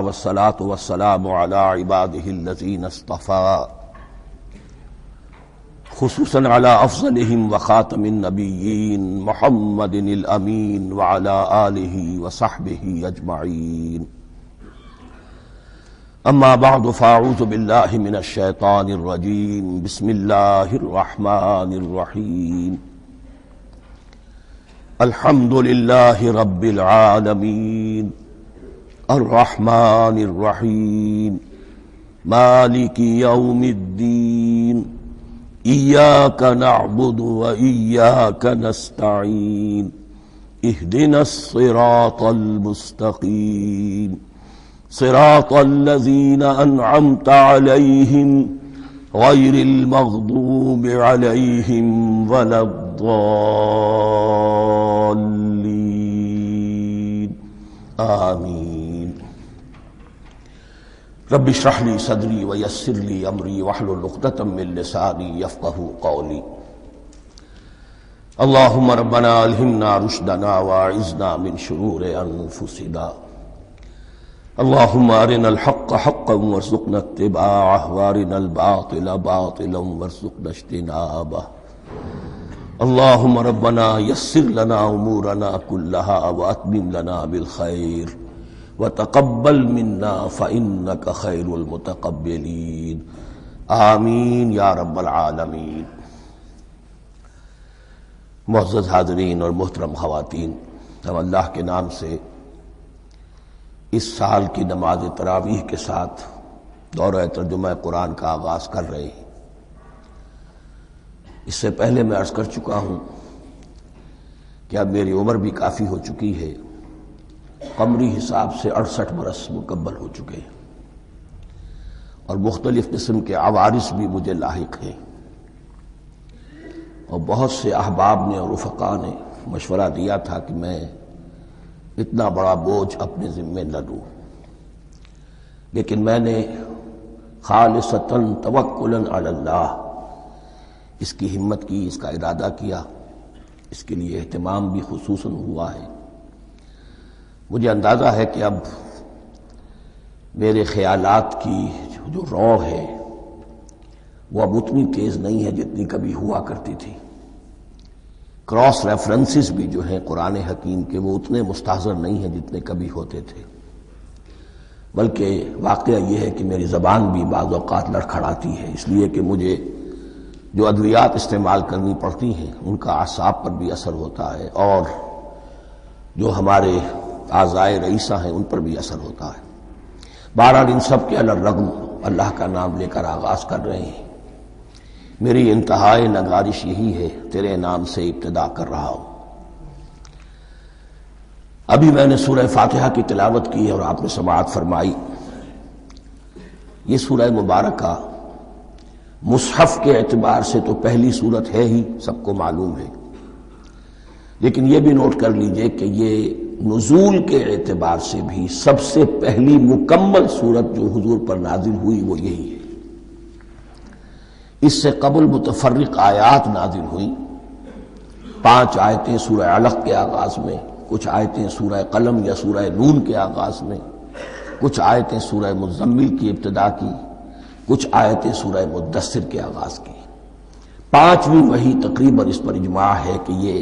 والصلاة والسلام على عباده الذين اصطفى خصوصا على أفضلهم وخاتم النبيين محمد الأمين وعلى آله وصحبه أجمعين. أما بعد فأعوذ بالله من الشيطان الرجيم. بسم الله الرحمن الرحيم. الحمد لله رب العالمين الرحمن الرحيم مالك يوم الدين إياك نعبد وإياك نستعين اهدنا الصراط المستقيم صراط الذين أنعمت عليهم غير المغضوب عليهم ولا الضالين آمين. رب اشرح لي صدري ويسر لي أمري واحلل عقدة من لساني يفقهوا قولي. اللهم ربنا ألهمنا رشدنا وأعذنا من شرور أنفسنا. اللهم أرنا الحق حقا وارزقنا اتباعه وأرنا الباطل باطلا وارزقنا اجتنابه. اللهم ربنا يسر لنا أمورنا كلها وأتمم لنا بالخير وتقبل منا فإنك خير المتقبلين آمین یا رب العالمین. معزز حاضرین اور محترم خواتین، ہم اللہ کے نام سے اس سال کی نماز تراویح کے ساتھ دورہ ترجمہ قرآن کا آغاز کر رہے ہیں. اس سے پہلے میں عرض کر چکا ہوں کہ اب میری عمر بھی کافی ہو چکی ہے. قمری حساب سے 68 برس مکمل ہو چکے ہیں اور مختلف قسم کے عوارض بھی مجھے لاحق ہیں، اور بہت سے احباب نے اور رفقاء نے مشورہ دیا تھا کہ میں اتنا بڑا بوجھ اپنے ذمے نہ لوں، لیکن میں نے خالصتاً توکلاً علی اللہ اس کی ہمت کی، اس کا ارادہ کیا. اس کے لیے اہتمام بھی خصوصاً ہوا ہے. مجھے اندازہ ہے کہ اب میرے خیالات کی جو رو ہے وہ اب اتنی تیز نہیں ہے جتنی کبھی ہوا کرتی تھی. کراس ریفرنسز بھی جو ہیں قرآن حکیم کے وہ اتنے مستحضر نہیں ہیں جتنے کبھی ہوتے تھے، بلکہ واقعہ یہ ہے کہ میری زبان بھی بعض اوقات لڑکھڑاتی ہے، اس لیے کہ مجھے جو ادویات استعمال کرنی پڑتی ہیں ان کا اعصاب پر بھی اثر ہوتا ہے، اور جو ہمارے اعضائے رئیسہ ہیں ان پر بھی اثر ہوتا ہے. بہرحال ان سب کے علی الرغم اللہ کا نام لے کر آغاز کر رہے ہیں. میری انتہائی نگارش یہی ہے، تیرے نام سے ابتدا کر رہا ہوں. ابھی میں نے سورہ فاتحہ کی تلاوت کی اور آپ نے سماعت فرمائی. یہ سورہ مبارکہ مصحف کے اعتبار سے تو پہلی صورت ہے ہی، سب کو معلوم ہے، لیکن یہ بھی نوٹ کر لیجئے کہ یہ نزول کے اعتبار سے بھی سب سے پہلی مکمل صورت جو حضور پر نازل ہوئی وہ یہی ہے. اس سے قبل متفرق آیات نازل ہوئیں. 5 آیتیں سورہ علق کے آغاز میں، کچھ آیتیں سورہ قلم یا سورہ نون کے آغاز میں، کچھ آیتیں سورہ مزمل کی ابتدا کی، کچھ آیتیں سورہ مدثر کے آغاز کی. 5ویں وحی تقریباً اس پر اجماع ہے کہ یہ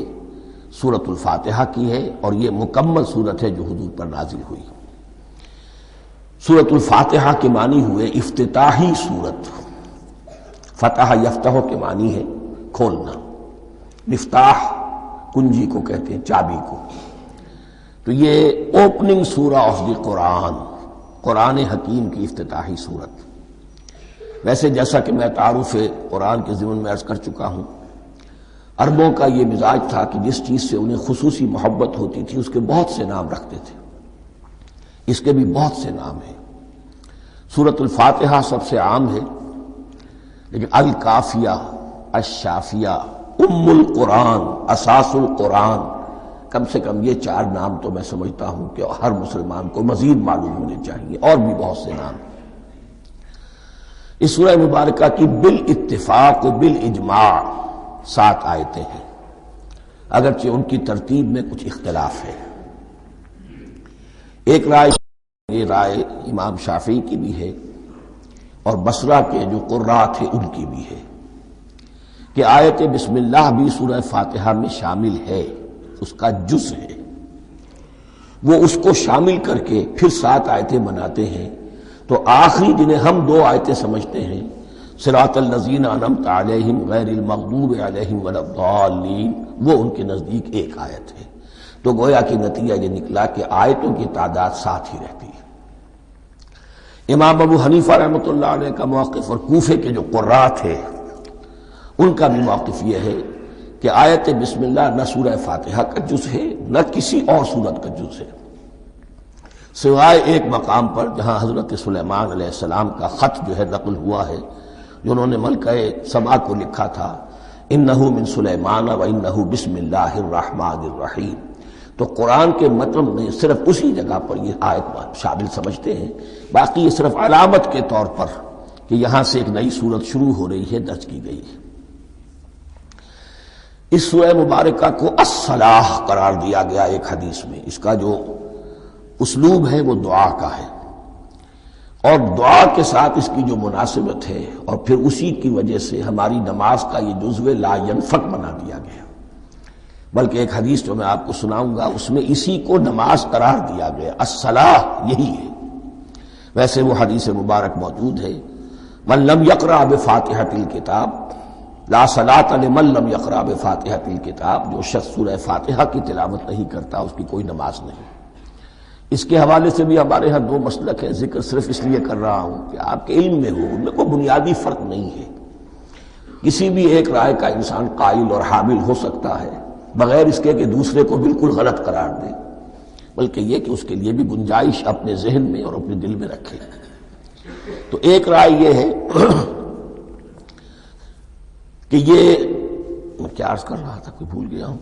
سورۃ الفاتحہ کی ہے، اور یہ مکمل سورت ہے جو حضور پر نازل ہوئی. سورۃ الفاتحہ کے معنی ہوئے افتتاحی سورت. فتح یفتح کے معنی ہے کھولنا، مفتاح کنجی کو کہتے ہیں، چابی کو. تو یہ اوپننگ سورہ آف دی قرآن، قرآن حکیم کی افتتاحی سورت. ویسے جیسا کہ میں تعارف قرآن کے ضمن میں عرض کر چکا ہوں، عربوں کا یہ مزاج تھا کہ جس چیز سے انہیں خصوصی محبت ہوتی تھی اس کے بہت سے نام رکھتے تھے. اس کے بھی بہت سے نام ہیں. سورۃ الفاتحہ سب سے عام ہے، لیکن الکافیہ، الشافیہ، ام القرآن، اساس القرآن، کم سے کم یہ 4 نام تو میں سمجھتا ہوں کہ ہر مسلمان کو مزید معلوم ہونے چاہیے، اور بھی بہت سے نام. اس سورہ مبارکہ کی بالاتفاق و بالاجماع 7 آیتیں ہیں، اگرچہ ان کی ترتیب میں کچھ اختلاف ہے. ایک رائے یہ رائے امام شافعی کی بھی ہے اور بصرہ کے جو قراء تھے ان کی بھی ہے کہ آیت بسم اللہ بھی سورہ فاتحہ میں شامل ہے، اس کا جز ہے، وہ اس کو شامل کر کے پھر 7 آیتیں بناتے ہیں، تو آخری جنہیں ہم 2 آیتیں سمجھتے ہیں صراط الذین انعمت علیہم غیر المغضوب علیہم ولا الضالین، وہ ان کے نزدیک ایک آیت ہے، تو گویا کہ نتیجہ یہ نکلا کہ آیتوں کی تعداد 7 ہی رہتی ہے۔ امام ابو حنیفہ رحمۃ اللہ علیہ کا موقف اور کوفے کے جو قراء تھے ان کا بھی موقف یہ ہے کہ آیت بسم اللہ نہ سورہ فاتحہ کا جز ہے نہ کسی اور سورت کا جز ہے، سوائے ایک مقام پر جہاں حضرت سلیمان علیہ السلام کا خط جو ہے نقل ہوا ہے، جو انہوں نے ملکہ سبا کو لکھا تھا انہ من سلیمان و انہ بسم اللہ الرحمن الرحیم، تو قرآن کے متن میں صرف اسی جگہ پر یہ آیت شامل سمجھتے ہیں، باقی یہ صرف علامت کے طور پر کہ یہاں سے ایک نئی سورت شروع ہو رہی ہے درج کی گئی ہے۔ اس سورہ مبارکہ کو الصلاح قرار دیا گیا ایک حدیث میں، اس کا جو اسلوب ہے وہ دعا کا ہے، اور دعا کے ساتھ اس کی جو مناسبت ہے اور پھر اسی کی وجہ سے ہماری نماز کا یہ جزو لا ینفک بنا دیا گیا، بلکہ ایک حدیث جو میں آپ کو سناؤں گا اس میں اسی کو نماز قرار دیا گیا، الصلاح یہی ہے۔ ویسے وہ حدیث مبارک موجود ہے من لم یقرأ بفاتحۃ الکتاب لا صلاۃ لمن لم یقرأ بفاتحۃ الکتاب، جو شخص سورہ فاتحہ کی تلاوت نہیں کرتا اس کی کوئی نماز نہیں۔ اس کے حوالے سے بھی ہمارے ہاں 2 مسلک ہیں، ذکر صرف اس لیے کر رہا ہوں کہ آپ کے علم میں ہو، ان میں کوئی بنیادی فرق نہیں ہے، کسی بھی ایک رائے کا انسان قائل اور حامل ہو سکتا ہے بغیر اس کے کہ دوسرے کو بالکل غلط قرار دے، بلکہ یہ کہ اس کے لیے بھی گنجائش اپنے ذہن میں اور اپنے دل میں رکھے۔ تو ایک رائے یہ ہے کہ یہ میں کیا عرض کر رہا تھا کوئی بھول گیا ہوں،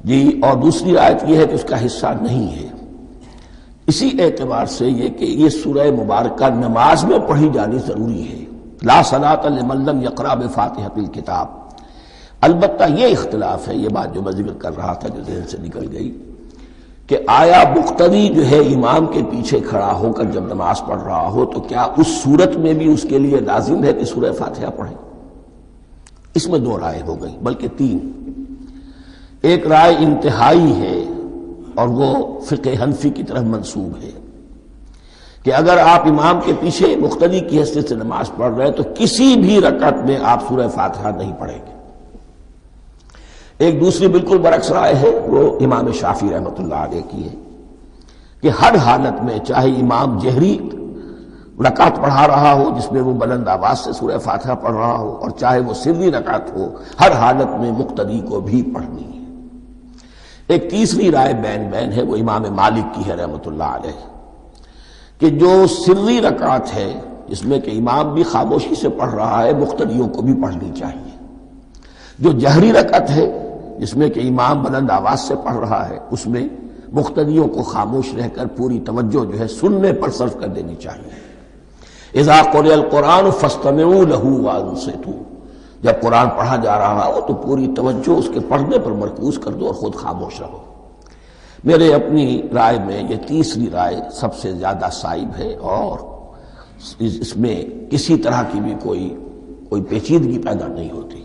جی، اور دوسری آیت یہ ہے کہ اس کا حصہ نہیں ہے، اسی اعتبار سے یہ کہ یہ سورہ مبارکہ نماز میں پڑھی جانی ضروری ہے، لا صلاۃ لمن لم یقرأ بفاتحۃ الکتاب۔ البتہ یہ اختلاف ہے، یہ بات جو میں ذکر کر رہا تھا جو ذہن سے نکل گئی، کہ آیا مقتدی جو ہے امام کے پیچھے کھڑا ہو کر جب نماز پڑھ رہا ہو تو کیا اس صورت میں بھی اس کے لیے لازم ہے کہ سورہ فاتحہ پڑھے؟ اس میں 2 رائے ہو گئی، بلکہ 3۔ ایک رائے انتہائی ہے اور وہ فقہ حنفی کی طرف منسوب ہے کہ اگر آپ امام کے پیچھے مقتدی کی حیثیت سے نماز پڑھ رہے ہیں تو کسی بھی رکعت میں آپ سورہ فاتحہ نہیں پڑھیں گے۔ ایک دوسری بالکل برعکس رائے ہے، وہ امام شافعی رحمۃ اللہ علیہ کی ہے کہ ہر حالت میں چاہے امام جہری رکعت پڑھا رہا ہو جس میں وہ بلند آواز سے سورہ فاتحہ پڑھ رہا ہو اور چاہے وہ سری رکعت ہو، ہر حالت میں مقتدی کو بھی پڑھنی ہے۔ ایک تیسری رائے بین ہے، وہ امام مالک کی ہے رحمۃ اللہ علیہ، کہ جو سری رکعت ہے جس میں کہ امام بھی خاموشی سے پڑھ رہا ہے مقتدیوں کو بھی پڑھنی چاہیے، جو جہری رکعت ہے جس میں کہ امام بلند آواز سے پڑھ رہا ہے اس میں مقتدیوں کو خاموش رہ کر پوری توجہ جو ہے سننے پر صرف کر دینی چاہیے۔ اذا قرئ القرآن فاستمعوا له وانصتوا، جب قرآن پڑھا جا رہا ہو تو پوری توجہ اس کے پڑھنے پر مرکوز کر دو اور خود خاموش رہو۔ میرے اپنی رائے میں یہ تیسری رائے سب سے زیادہ صائب ہے اور اس میں کسی طرح کی بھی کوئی پیچیدگی پیدا نہیں ہوتی۔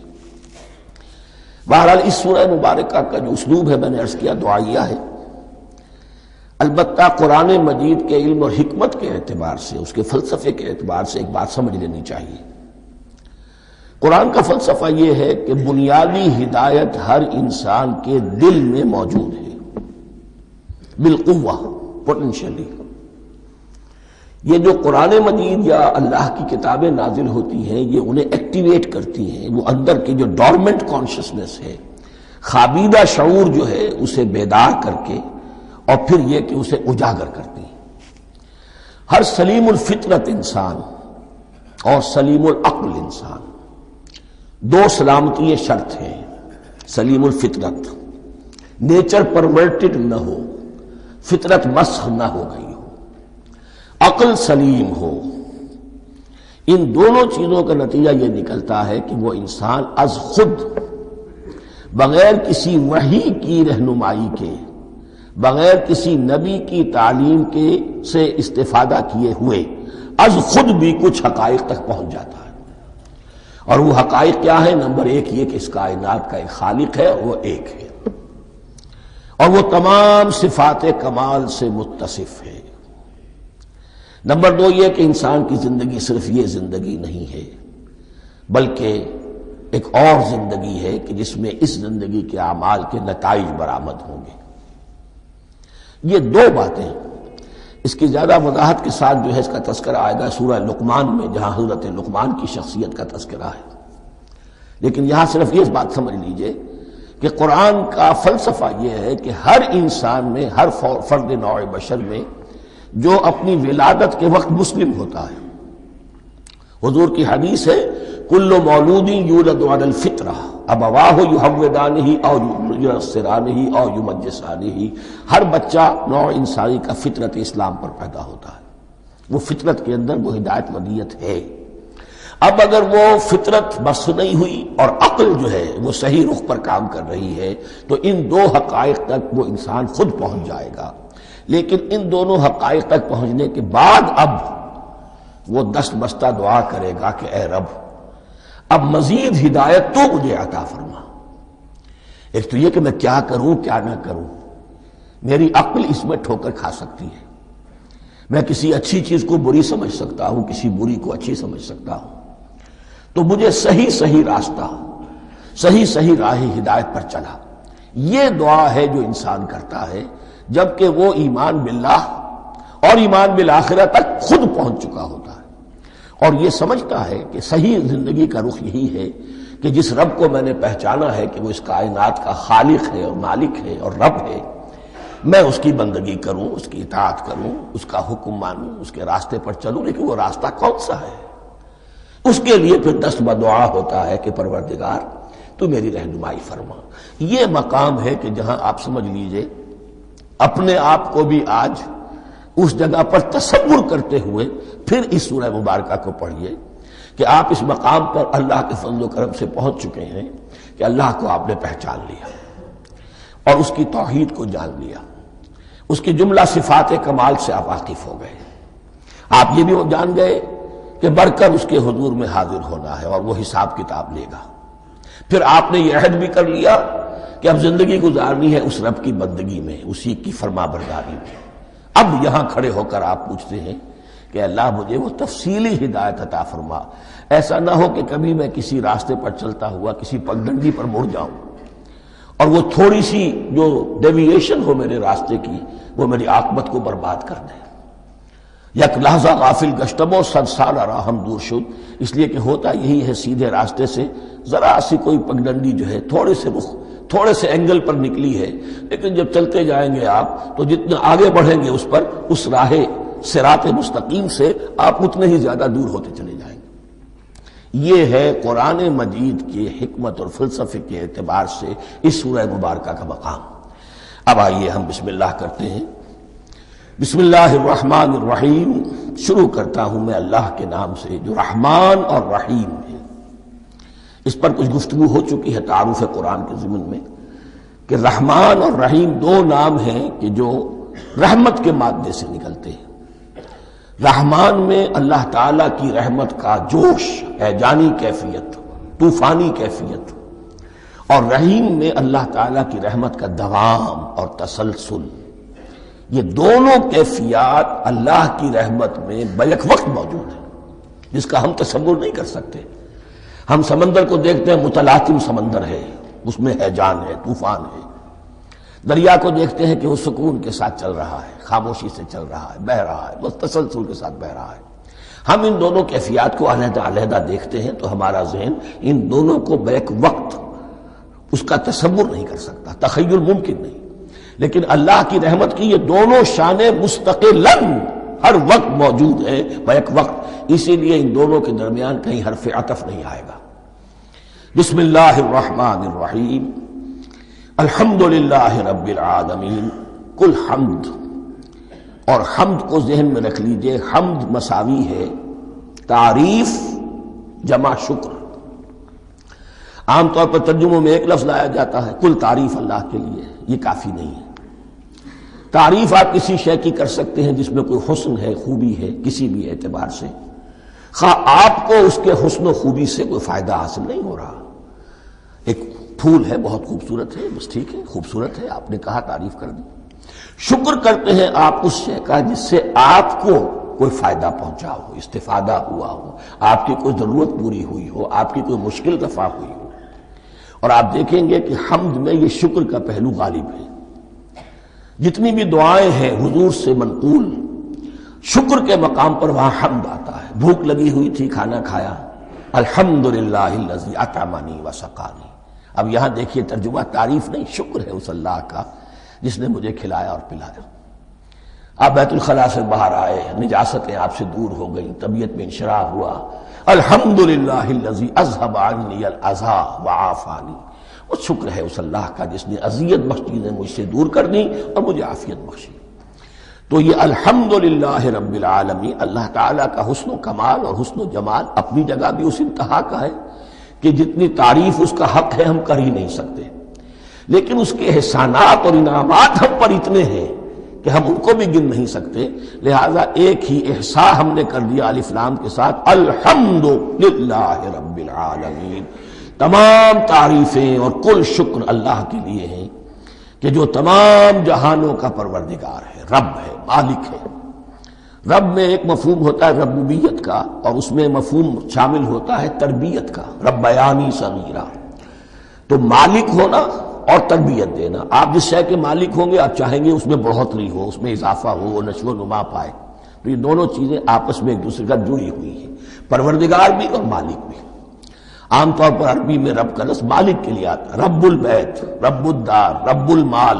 بہرحال اس سورہ مبارکہ کا جو اسلوب ہے میں نے عرض کیا دعائیہ ہے، البتہ قرآن مجید کے علم اور حکمت کے اعتبار سے، اس کے فلسفے کے اعتبار سے ایک بات سمجھ لینی چاہیے۔ قرآن کا فلسفہ یہ ہے کہ بنیادی ہدایت ہر انسان کے دل میں موجود ہے بالقوہ، پوٹینشلی۔ یہ جو قرآن مجید یا اللہ کی کتابیں نازل ہوتی ہیں یہ انہیں ایکٹیویٹ کرتی ہیں، وہ اندر کی جو ڈورمنٹ کانشسنس ہے، خابیدہ شعور جو ہے اسے بیدار کر کے اور پھر یہ کہ اسے اجاگر کرتی ہیں۔ ہر سلیم الفطرت انسان اور سلیم العقل انسان، 2 سلامتی شرط ہیں۔ سلیم الفطرت، نیچر پرورٹڈ نہ ہو، فطرت مسخ نہ ہو گئی ہو، عقل سلیم ہو، ان دونوں چیزوں کا نتیجہ یہ نکلتا ہے کہ وہ انسان از خود بغیر کسی وحی کی رہنمائی کے، بغیر کسی نبی کی تعلیم کے سے استفادہ کیے ہوئے از خود بھی کچھ حقائق تک پہنچ جاتا ہے۔ اور وہ حقائق کیا ہے؟ نمبر ایک یہ کہ اس کائنات کا ایک خالق ہے، وہ ایک ہے، اور وہ تمام صفات کمال سے متصف ہے۔ نمبر دو یہ کہ انسان کی زندگی صرف یہ زندگی نہیں ہے، بلکہ ایک اور زندگی ہے کہ جس میں اس زندگی کے اعمال کے نتائج برآمد ہوں گے۔ یہ دو باتیں، اس کی زیادہ وضاحت کے ساتھ جو ہے اس کا تذکرہ آئے گا سورہ لقمان میں، جہاں حضرت لقمان کی شخصیت کا تذکرہ ہے، لیکن یہاں صرف یہ بات سمجھ لیجئے کہ قرآن کا فلسفہ یہ ہے کہ ہر انسان میں، ہر فرد نوع بشر میں جو اپنی ولادت کے وقت مسلم ہوتا ہے، حضور کی حدیث ہے کل مولود یولد علی الفطرہ ابواہ یحودانہ او ینصرانہ او یمجسانہ، ہر بچہ نوع انسانی کا فطرت اسلام پر پیدا ہوتا ہے، وہ فطرت کے اندر وہ ہدایت ودیت ہے۔ اب اگر وہ فطرت بس نہیں ہوئی اور عقل جو ہے وہ صحیح رخ پر کام کر رہی ہے تو ان دو حقائق تک وہ انسان خود پہنچ جائے گا، لیکن ان دونوں حقائق تک پہنچنے کے بعد اب وہ دست بستہ دعا کرے گا کہ اے رب اب مزید ہدایت تو مجھے عطا فرما۔ ایک تو یہ کہ میں کیا کروں کیا نہ کروں، میری عقل اس میں ٹھوکر کھا سکتی ہے، میں کسی اچھی چیز کو بری سمجھ سکتا ہوں، کسی بری کو اچھی سمجھ سکتا ہوں، تو مجھے صحیح راستہ، صحیح راہ ہدایت پر چلا۔ یہ دعا ہے جو انسان کرتا ہے جبکہ وہ ایمان باللہ اور ایمان بالآخرہ تک خود پہنچ چکا ہوتا ہے، اور یہ سمجھتا ہے کہ صحیح زندگی کا رخ یہی ہے کہ جس رب کو میں نے پہچانا ہے کہ وہ اس کائنات کا خالق ہے اور مالک ہے اور رب ہے، میں اس کی بندگی کروں، اس کی اطاعت کروں، اس کا حکم مانوں، اس کے راستے پر چلوں، لیکن وہ راستہ کون سا ہے؟ اس کے لیے پھر دست بدعا ہوتا ہے کہ پروردگار تو میری رہنمائی فرما۔ یہ مقام ہے کہ جہاں آپ سمجھ لیجئے اپنے آپ کو بھی آج اس جگہ پر تصور کرتے ہوئے پھر اس سورہ مبارکہ کو پڑھیے کہ آپ اس مقام پر اللہ کے فضل و کرم سے پہنچ چکے ہیں کہ اللہ کو آپ نے پہچان لیا اور اس کی توحید کو جان لیا، اس کی جملہ صفات کمال سے آپ واقف ہو گئے، آپ یہ بھی جان گئے کہ بڑھ کر اس کے حضور میں حاضر ہونا ہے اور وہ حساب کتاب لے گا۔ پھر آپ نے یہ عہد بھی کر لیا کہ اب زندگی گزارنی ہے اس رب کی بندگی میں، اسی کی فرما برداری میں۔ اب یہاں کھڑے ہو کر آپ پوچھتے ہیں کہ اللہ مجھے وہ تفصیلی ہدایت عطا فرما، ایسا نہ ہو کہ کبھی میں کسی راستے پر چلتا ہوا کسی پگڈنڈی پر مڑ جاؤں اور وہ تھوڑی سی جو ڈیوییشن ہو میرے راستے کی وہ میری عاقبت کو برباد کر دے۔ یک لحظہ غافل گشتم و صد سال راہم دور شد، اس لیے کہ ہوتا یہی ہے سیدھے راستے سے ذرا سی کوئی پگڈنڈی جو ہے تھوڑے سے اینگل پر نکلی ہے، لیکن جب چلتے جائیں گے آپ تو جتنا آگے بڑھیں گے اس پر، اس راہ صراط مستقیم سے آپ اتنے ہی زیادہ دور ہوتے چلے جائیں گے۔ یہ ہے قرآن مجید کی حکمت اور فلسفے کے اعتبار سے اس سورہ مبارکہ کا مقام۔ اب آئیے ہم بسم اللہ کرتے ہیں۔ بسم اللہ الرحمن الرحیم، شروع کرتا ہوں میں اللہ کے نام سے جو رحمان اور رحیم ہے۔ اس پر کچھ گفتگو ہو چکی ہے تعارف قرآن کے ضمن میں کہ رحمان اور رحیم دو نام ہیں کہ جو رحمت کے مادے سے نکلتے ہیں۔ رحمان میں اللہ تعالی کی رحمت کا جوش، ہیجانی کیفیت، طوفانی کیفیت، اور رحیم میں اللہ تعالی کی رحمت کا دوام اور تسلسل۔ یہ دونوں کیفیات اللہ کی رحمت میں بیک وقت موجود ہیں، جس کا ہم تصور نہیں کر سکتے۔ ہم سمندر کو دیکھتے ہیں، متلاطم سمندر ہے، اس میں ہیجان ہے، طوفان ہے۔ دریا کو دیکھتے ہیں کہ وہ سکون کے ساتھ چل رہا ہے، خاموشی سے چل رہا ہے، بہہ رہا ہے، بس تسلسل کے ساتھ بہہ رہا ہے۔ ہم ان دونوں کیفیات کو علیحدہ دیکھتے ہیں تو ہمارا ذہن ان دونوں کو بیک وقت اس کا تصور نہیں کر سکتا، تخیل ممکن نہیں۔ لیکن اللہ کی رحمت کی یہ دونوں شانیں مستقلاً ہر وقت موجود ہیں بیک وقت، اسی لیے ان دونوں کے درمیان کہیں حرف عطف نہیں آئے گا۔ بسم اللہ الرحمن الرحیم، الحمد للہ رب العالمین۔ کل حمد، اور حمد کو ذہن میں رکھ لیجئے، حمد مساوی ہے تعریف جمع شکر۔ عام طور پر ترجموں میں ایک لفظ لایا جاتا ہے، کل تعریف اللہ کے لیے، یہ کافی نہیں ہے۔ تعریف آپ کسی شے کی کر سکتے ہیں جس میں کوئی حسن ہے، خوبی ہے، کسی بھی اعتبار سے، خواہ آپ کو اس کے حسن و خوبی سے کوئی فائدہ حاصل نہیں ہو رہا۔ ایک پھول ہے، بہت خوبصورت ہے، بس ٹھیک ہے، خوبصورت ہے، آپ نے کہا، تعریف کر دی۔ شکر کرتے ہیں آپ اس شے کا جس سے آپ کو کوئی فائدہ پہنچا ہو، استفادہ ہوا ہو، آپ کی کوئی ضرورت پوری ہوئی ہو، آپ کی کوئی مشکل رفع ہوئی ہو۔ اور آپ دیکھیں گے کہ حمد میں یہ شکر کا پہلو غالب ہے۔ جتنی بھی دعائیں ہیں حضور سے منقول، شکر کے مقام پر وہاں حمد آتا ہے۔ بھوک لگی ہوئی تھی، کھانا کھایا، الحمدللہ الذی اطعمنی وسقانی۔ اب یہاں دیکھیے ترجمہ تعریف نہیں، شکر ہے اس اللہ کا جس نے مجھے کھلایا اور پلایا۔ آپ بیت الخلاء سے باہر آئے، نجاستیں آپ سے دور ہو گئیں، طبیعت میں انشراح ہوا، الحمدللہ الذی اذھب عنی الاذی وعافانی۔ وہ شکر ہے اس اللہ کا جس نے اذیت بخش چیزیں مجھ سے دور کر دیں اور مجھے عافیت بخشی۔ تو یہ الحمدللہ رب العالمین، اللہ تعالیٰ کا حسن و کمال اور حسن و جمال اپنی جگہ بھی اس انتہا کا ہے کہ جتنی تعریف اس کا حق ہے ہم کر ہی نہیں سکتے، لیکن اس کے احسانات اور انعامات ہم پر اتنے ہیں کہ ہم ان کو بھی گن نہیں سکتے۔ لہذا ایک ہی احصاء ہم نے کر دیا الف لام کے ساتھ، الحمدللہ رب العالمین۔ تمام تعریفیں اور کل شکر اللہ کے لیے ہیں کہ جو تمام جہانوں کا پروردگار ہے، رب ہے، مالک ہے۔ رب میں ایک مفہوم ہوتا ہے ربوبیت کا، اور اس میں مفہوم شامل ہوتا ہے تربیت کا، ربیانی صغیرہ۔ تو مالک ہونا اور تربیت دینا، آپ جس شے کے مالک ہوں گے آپ چاہیں گے اس میں بڑھوتری ہو، اس میں اضافہ ہو، وہ نشو و نما پائے۔ تو یہ دونوں چیزیں آپس میں ایک دوسرے کا جڑی ہوئی ہیں، پروردگار بھی اور مالک بھی۔ عام طور پر عربی میں رب کا لفظ مالک کے لیے آتا ہے، رب البیت، رب الدار، رب المال۔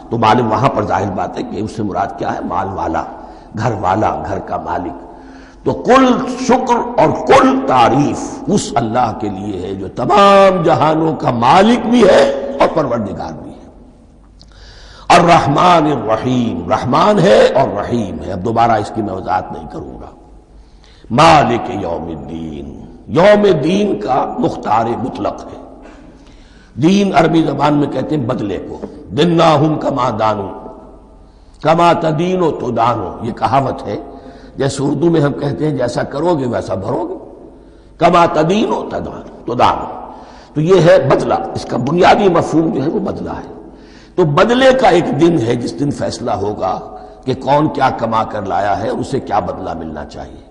تو مالک وہاں پر ظاہر بات ہے کہ اس سے مراد کیا ہے، مال والا، گھر والا، گھر کا مالک۔ تو کل شکر اور کل تعریف اس اللہ کے لیے ہے جو تمام جہانوں کا مالک بھی ہے اور پروردگار بھی ہے۔ الرحمن الرحیم، رحمان ہے اور رحیم ہے۔ اب دوبارہ اس کی میں وضاحت نہیں کروں گا۔ مالک یوم الدین، یوم دین کا مختار مطلق ہے۔ دین عربی زبان میں کہتے ہیں بدلے کو، دناہم کما دانو، کما تدینو تو دانو، یہ کہاوت ہے۔ جیسے اردو میں ہم کہتے ہیں جیسا کرو گے ویسا بھرو گے، کما تدینو تو دانو۔ تو یہ ہے بدلہ، اس کا بنیادی مفہوم جو ہے وہ بدلہ ہے۔ تو بدلے کا ایک دن ہے جس دن فیصلہ ہوگا کہ کون کیا کما کر لایا ہے اور اسے کیا بدلہ ملنا چاہیے۔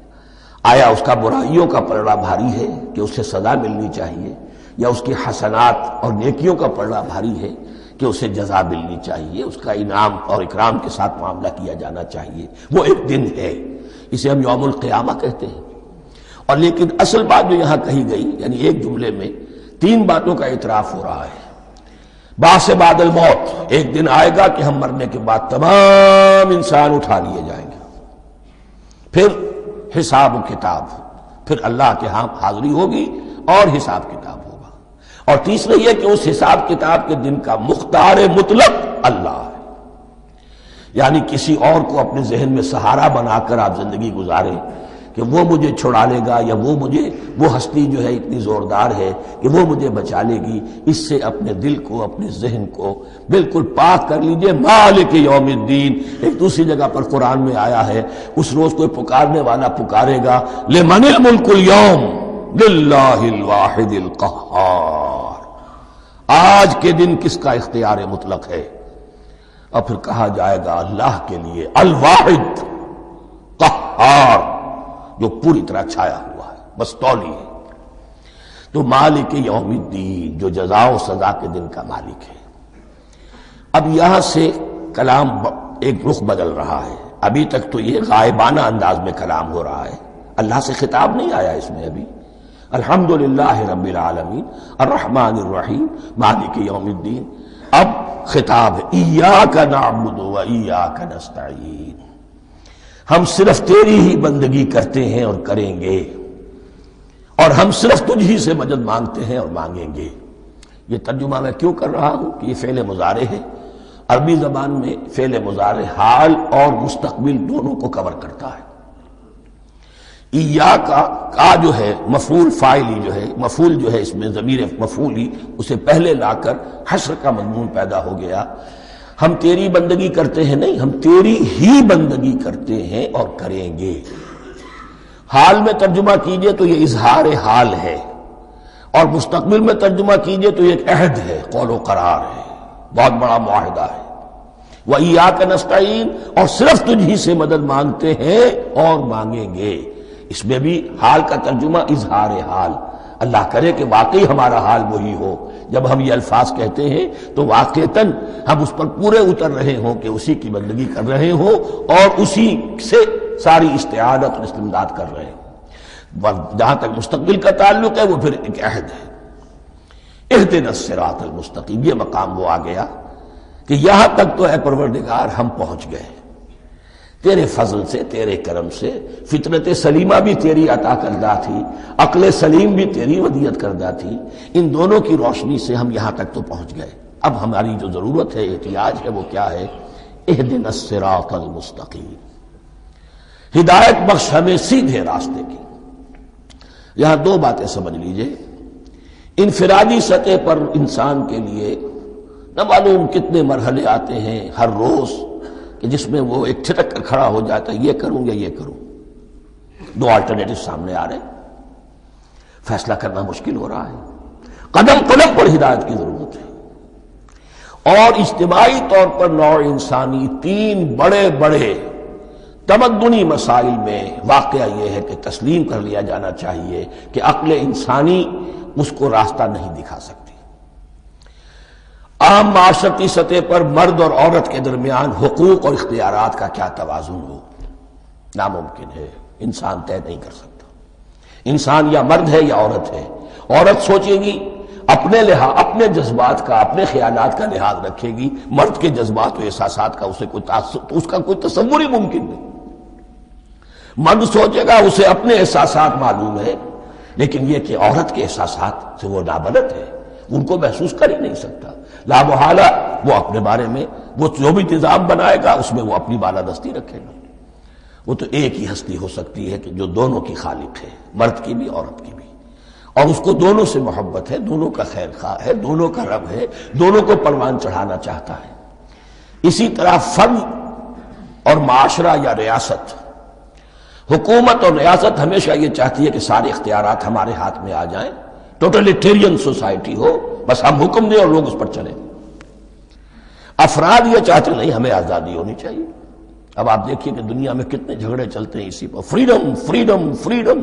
آیا اس کا برائیوں کا پلڑا بھاری ہے کہ اسے سزا ملنی چاہیے، یا اس کی حسنات اور نیکیوں کا پلڑا بھاری ہے کہ اسے جزا ملنی چاہیے، اس کا انعام اور اکرام کے ساتھ معاملہ کیا جانا چاہیے۔ وہ ایک دن ہے، اسے ہم یوم القیامہ کہتے ہیں۔ اور لیکن اصل بات جو یہاں کہی گئی، یعنی ایک جملے میں تین باتوں کا اعتراف ہو رہا ہے۔ بعث بعد الموت، ایک دن آئے گا کہ ہم مرنے کے بعد تمام انسان اٹھا لیے جائیں گے، پھر حساب و کتاب، پھر اللہ کے ہاں حاضری ہوگی اور حساب کتاب ہوگا۔ اور تیسرا یہ کہ اس حساب کتاب کے دن کا مختار مطلق اللہ ہے، یعنی کسی اور کو اپنے ذہن میں سہارا بنا کر آپ زندگی گزاریں کہ وہ مجھے چھڑا لے گا، یا وہ ہستی جو ہے اتنی زوردار ہے کہ وہ مجھے بچا لے گی، اس سے اپنے دل کو، اپنے ذہن کو بالکل پاک کر لیجئے۔ مالک یوم الدین، ایک دوسری جگہ پر قرآن میں آیا ہے، اس روز کوئی پکارنے والا پکارے گا، لمن الملک اليوم للہ الواحد القہار، آج کے دن کس کا اختیار مطلق ہے؟ اور پھر کہا جائے گا اللہ کے لیے، الواحد قہار، جو پوری طرح چھایا ہوا ہے، بس تولی ہے۔ تو مالک یوم الدین، جو جزا و سزا کے دن کا مالک ہے۔ اب یہاں سے کلام ایک رخ بدل رہا ہے۔ ابھی تک تو یہ غائبانہ انداز میں کلام ہو رہا ہے، اللہ سے خطاب نہیں آیا اس میں ابھی۔ الحمدللہ رب العالمین الرحمن الرحیم مالک یوم الدین۔ اب خطاب ہے، ایاک نعبد و ایاک نستعین، ہم صرف تیری ہی بندگی کرتے ہیں اور کریں گے، اور ہم صرف تجھ ہی سے مدد مانگتے ہیں اور مانگیں گے۔ یہ ترجمہ میں کیوں کر رہا ہوں کہ یہ فعل مضارع ہے۔ عربی زبان میں فعل مضارع حال اور مستقبل دونوں کو کور کرتا ہے۔ کا جو ہے مفعول فاعلی جو ہے، مفعول جو ہے اس میں ضمیر مفعولی اسے پہلے لا کر حشر کا مضمون پیدا ہو گیا۔ ہم تیری بندگی کرتے ہیں نہیں، ہم تیری ہی بندگی کرتے ہیں اور کریں گے۔ حال میں ترجمہ کیجئے تو یہ اظہار حال ہے، اور مستقبل میں ترجمہ کیجئے تو یہ ایک عہد ہے، قول و قرار ہے، بہت بڑا معاہدہ ہے۔ وَإِيَّاكَ نَسْتَعِينُ، اور صرف تجھ ہی سے مدد مانگتے ہیں اور مانگیں گے۔ اس میں بھی حال کا ترجمہ اظہار حال، اللہ کرے کہ واقعی ہمارا حال وہی ہو، جب ہم یہ الفاظ کہتے ہیں تو واقعتاً ہم اس پر پورے اتر رہے ہوں کہ اسی کی بندگی کر رہے ہوں اور اسی سے ساری استعانت اور استمداد کر رہے ہیں۔ جہاں تک مستقبل کا تعلق ہے وہ پھر ایک عہد ہے۔ اہدنا الصراط المستقیم، یہ مقام وہ آ گیا کہ یہاں تک تو اے پروردگار ہم پہنچ گئے تیرے فضل سے، تیرے کرم سے۔ فطرت سلیمہ بھی تیری عطا کردہ تھی، عقل سلیم بھی تیری ودیعت کردہ تھی، ان دونوں کی روشنی سے ہم یہاں تک تو پہنچ گئے۔ اب ہماری جو ضرورت ہے، احتیاج ہے، وہ کیا ہے؟ اہدنا الصراط المستقیم، ہدایت بخش ہمیں سیدھے راستے کی۔ یہاں دو باتیں سمجھ لیجئے۔ انفرادی سطح پر انسان کے لیے نہ معلوم کتنے مرحلے آتے ہیں ہر روز کہ جس میں وہ ایک چھٹک کر کھڑا ہو جاتا ہے، یہ کروں یا یہ کروں، دو آلٹرنیٹو سامنے آ رہے ہیں، فیصلہ کرنا مشکل ہو رہا ہے۔ قدم قدم پر ہدایت کی ضرورت ہے۔ اور اجتماعی طور پر نوع انسانی تین بڑے بڑے تمدنی مسائل میں واقعہ یہ ہے کہ تسلیم کر لیا جانا چاہیے کہ عقل انسانی اس کو راستہ نہیں دکھا سکتی۔ عام معاشرتی سطح پر مرد اور عورت کے درمیان حقوق اور اختیارات کا کیا توازن ہو، ناممکن ہے، انسان طے نہیں کر سکتا۔ انسان یا مرد ہے یا عورت ہے۔ عورت سوچے گی اپنے لحاظ، اپنے جذبات کا، اپنے خیالات کا لحاظ رکھے گی، مرد کے جذبات و احساسات کا اسے اس کا کوئی تصور ہی ممکن نہیں۔ مرد سوچے گا اسے اپنے احساسات معلوم ہے، لیکن یہ کہ عورت کے احساسات سے وہ نابلد ہے، ان کو محسوس کر ہی نہیں سکتا۔ لا محالہ وہ اپنے بارے میں وہ جو بھی نظام بنائے گا اس میں وہ اپنی بالادستی رکھے گا۔ وہ تو ایک ہی ہستی ہو سکتی ہے کہ جو دونوں کی خالق ہے، مرد کی بھی عورت کی بھی، اور اس کو دونوں سے محبت ہے، دونوں کا خیر خواہ ہے، دونوں کا رب ہے، دونوں کو پروان چڑھانا چاہتا ہے۔ اسی طرح فرد اور معاشرہ یا ریاست، حکومت اور ریاست ہمیشہ یہ چاہتی ہے کہ سارے اختیارات ہمارے ہاتھ میں آ جائیں، ٹوٹلیٹیرین سوسائٹی ہو، بس ہم حکم دیں اور لوگ اس پر چلیں۔ افراد یہ چاہتے نہیں، ہمیں آزادی ہونی چاہیے۔ اب آپ دیکھیے کہ دنیا میں کتنے جھگڑے چلتے ہیں اسی پر، فریڈم فریڈم فریڈم۔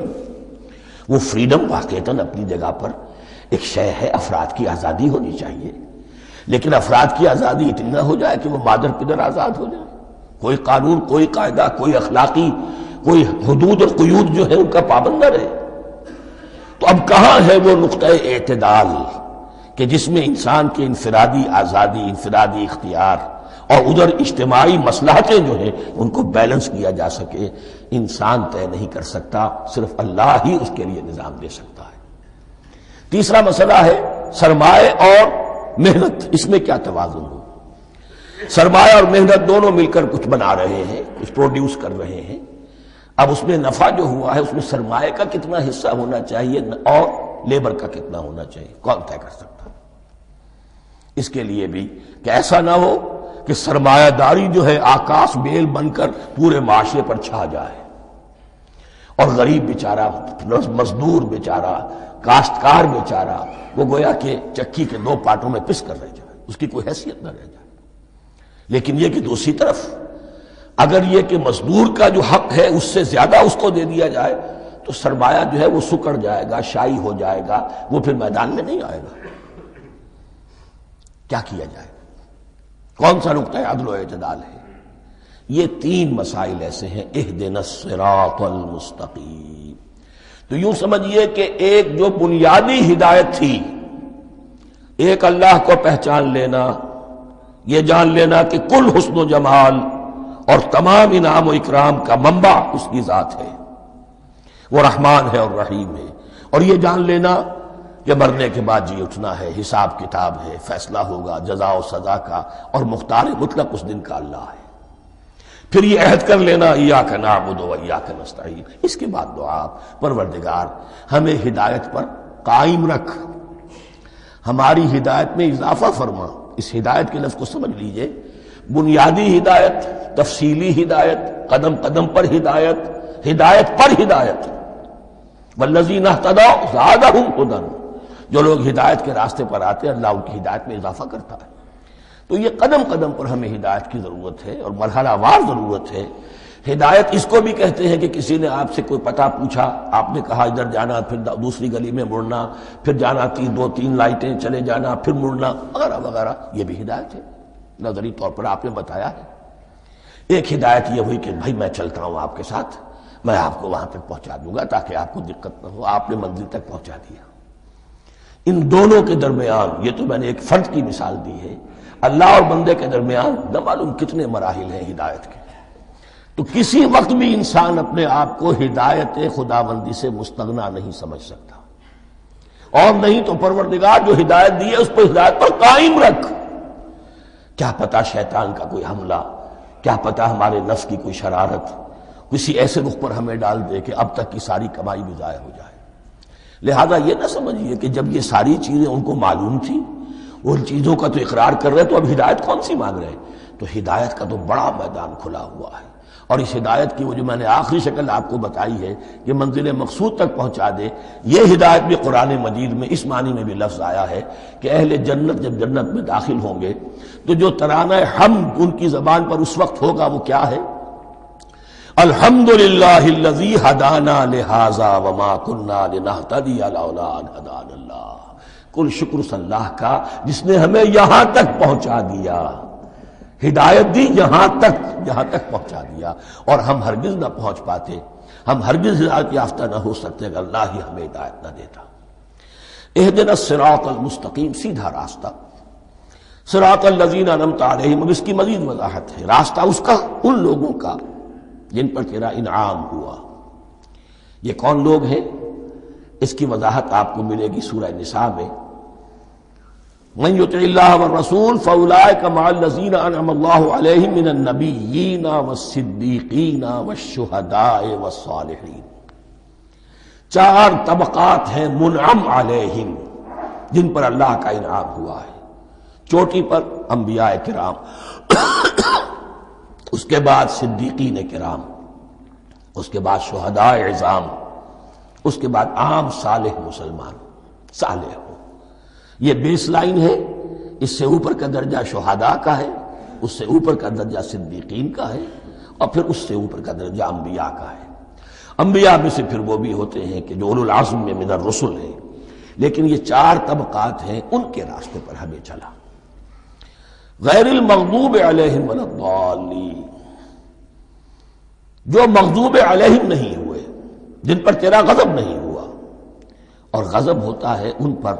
وہ فریڈم واقعتاً اپنی جگہ پر ایک شے ہے، افراد کی آزادی ہونی چاہیے، لیکن افراد کی آزادی اتنی نہ ہو جائے کہ وہ مادر پدر آزاد ہو جائے، کوئی قانون، کوئی قاعدہ، کوئی اخلاقی کوئی حدود اور قیود جو ہے ان کا پابند نہ رہے۔ تو اب کہاں ہے وہ نقطہ اعتدال کہ جس میں انسان کی انفرادی آزادی، انفرادی اختیار اور ادھر اجتماعی مصلحتیں جو ہیں ان کو بیلنس کیا جا سکے؟ انسان طے نہیں کر سکتا، صرف اللہ ہی اس کے لیے نظام دے سکتا ہے۔ تیسرا مسئلہ ہے سرمایہ اور محنت، اس میں کیا توازن ہو؟ سرمایہ اور محنت دونوں مل کر کچھ بنا رہے ہیں، کچھ پروڈیوس کر رہے ہیں۔ اب اس میں نفع جو ہوا ہے اس میں سرمایہ کا کتنا حصہ ہونا چاہیے اور لیبر کا کتنا ہونا چاہیے، کون طے کر سکتا؟ اس کے لیے بھی کہ ایسا نہ ہو کہ سرمایہ داری جو ہے آکاش بیل بن کر پورے معاشرے پر چھا جائے اور غریب بیچارہ، مزدور بیچارہ، کاشتکار بیچارہ وہ گویا کہ چکی کے دو پارٹوں میں پس کر رہ جائے، اس کی کوئی حیثیت نہ رہ جائے۔ لیکن یہ کہ دوسری طرف اگر یہ کہ مزدور کا جو حق ہے اس سے زیادہ اس کو دے دیا جائے تو سرمایہ جو ہے وہ سکڑ جائے گا، شائی ہو جائے گا، وہ پھر میدان میں نہیں آئے گا۔ کیا کیا جائے؟ کون سا نقطہ عدل و اعتدال ہے؟ یہ تین مسائل ایسے ہیں، اہدنا الصراط المستقیم۔ تو یوں سمجھیے کہ ایک جو بنیادی ہدایت تھی، ایک اللہ کو پہچان لینا، یہ جان لینا کہ کل حسن و جمال اور تمام انعام و اکرام کا منبع اس کی ذات ہے، وہ رحمان ہے اور رحیم ہے، اور یہ جان لینا کہ مرنے کے بعد جی اٹھنا ہے، حساب کتاب ہے، فیصلہ ہوگا جزا و سزا کا، اور مختار مطلق اس دن کا اللہ ہے۔ پھر یہ عہد کر لینا ایاک نعبد و ایاک نستعین، اس کے بعد دعا، پروردگار ہمیں ہدایت پر قائم رکھ، ہماری ہدایت میں اضافہ فرما۔ اس ہدایت کے لفظ کو سمجھ لیجئے، بنیادی ہدایت، تفصیلی ہدایت، قدم قدم پر ہدایت، ہدایت پر ہدایت۔ والذین اہتدوا زادہم ہدی، جو لوگ ہدایت کے راستے پر آتے ہیں اللہ ان کی ہدایت میں اضافہ کرتا ہے۔ تو یہ قدم قدم پر ہمیں ہدایت کی ضرورت ہے اور مرحلہ وار ضرورت ہے۔ ہدایت اس کو بھی کہتے ہیں کہ کسی نے آپ سے کوئی پتہ پوچھا، آپ نے کہا ادھر جانا، پھر دوسری گلی میں مڑنا، پھر جانا دو تین لائٹیں چلے جانا، پھر مڑنا وغیرہ وغیرہ، یہ بھی ہدایت ہے، نظری طور پر آپ نے بتایا ہے۔ ایک ہدایت یہ ہوئی کہ بھائی میں چلتا ہوں آپ کے ساتھ، میں آپ کو وہاں تک پہنچا دوں گا تاکہ آپ کو دقت نہ ہو، آپ نے منزل تک پہنچا دیا۔ ان دونوں کے درمیان، یہ تو میں نے ایک فرد کی مثال دی ہے، اللہ اور بندے کے درمیان نہ معلوم کتنے مراحل ہیں ہدایت کے۔ تو کسی وقت بھی انسان اپنے آپ کو ہدایت خداوندی سے مستغنا نہیں سمجھ سکتا، اور نہیں تو پروردگار جو ہدایت دی ہے اس پر ہدایت پر قائم رکھ۔ کیا پتہ شیطان کا کوئی حملہ، کیا پتہ ہمارے نفس کی کوئی شرارت کسی ایسے رخ پر ہمیں ڈال دے کہ اب تک کی ساری کمائی بھی ضائع ہو جائے۔ لہذا یہ نہ سمجھیے کہ جب یہ ساری چیزیں ان کو معلوم تھیں، ان چیزوں کا تو اقرار کر رہے تو اب ہدایت کون سی مانگ رہے ہیں؟ تو ہدایت کا تو بڑا میدان کھلا ہوا ہے، اور اس ہدایت کی وہ جو میں نے آخری شکل آپ کو بتائی ہے کہ منزل مقصود تک پہنچا دے، یہ ہدایت بھی قرآن مجید میں اس معنی میں بھی لفظ آیا ہے کہ اہل جنت جب جنت میں داخل ہوں گے تو جو ترانہ حمد ان کی زبان پر اس وقت ہوگا وہ کیا ہے؟ الحمدللہ الذی ہدانا لہذا وما کنا لنہتدی لولا ان ہدانا اللہ۔ کل شکر اس اللہ کا جس نے ہمیں یہاں تک پہنچا دیا، ہدایت دی یہاں تک پہنچا دیا، اور ہم ہرگز نہ پہنچ پاتے، ہم ہرگز ہدایت یافتہ نہ ہو سکتے اگر اللہ ہی ہمیں ہدایت نہ دیتا۔ اہدنا الصراط المستقیم، سیدھا راستہ، صراط الذین انعمت علیہم، اب اس کی مزید وضاحت ہے، راستہ اس کا ان لوگوں کا جن پر تیرا انعام ہوا۔ یہ کون لوگ ہیں؟ اس کی وضاحت آپ کو ملے گی سورہ نساء میں، من یطع اللہ والرسول فاولئک مع الذین انعم اللہ علیہم من النبیین والصدیقین والشہداء والصالحین۔ چار طبقات ہیں منعم علیہم جن پر اللہ کا انعام ہوا ہے۔ چوٹی پر انبیاء کرام، اس کے بعد صدیقین کرام، اس کے بعد شہداء عظام، اس کے بعد عام صالح مسلمان، صالح ہو۔ یہ بیس لائن ہے، اس سے اوپر کا درجہ شہداء کا ہے، اس سے اوپر کا درجہ صدیقین کا ہے، اور پھر اس سے اوپر کا درجہ انبیاء کا ہے۔ انبیاء میں سے پھر وہ بھی ہوتے ہیں کہ جو اولو العزم میں من الرسل ہیں، لیکن یہ چار طبقات ہیں، ان کے راستے پر ہمیں چلا۔ غیر المغضوب علیہم ولا الضالین، جو مغضوب علیہم نہیں ہوئے، جن پر تیرا غضب نہیں ہوا، اور غضب ہوتا ہے ان پر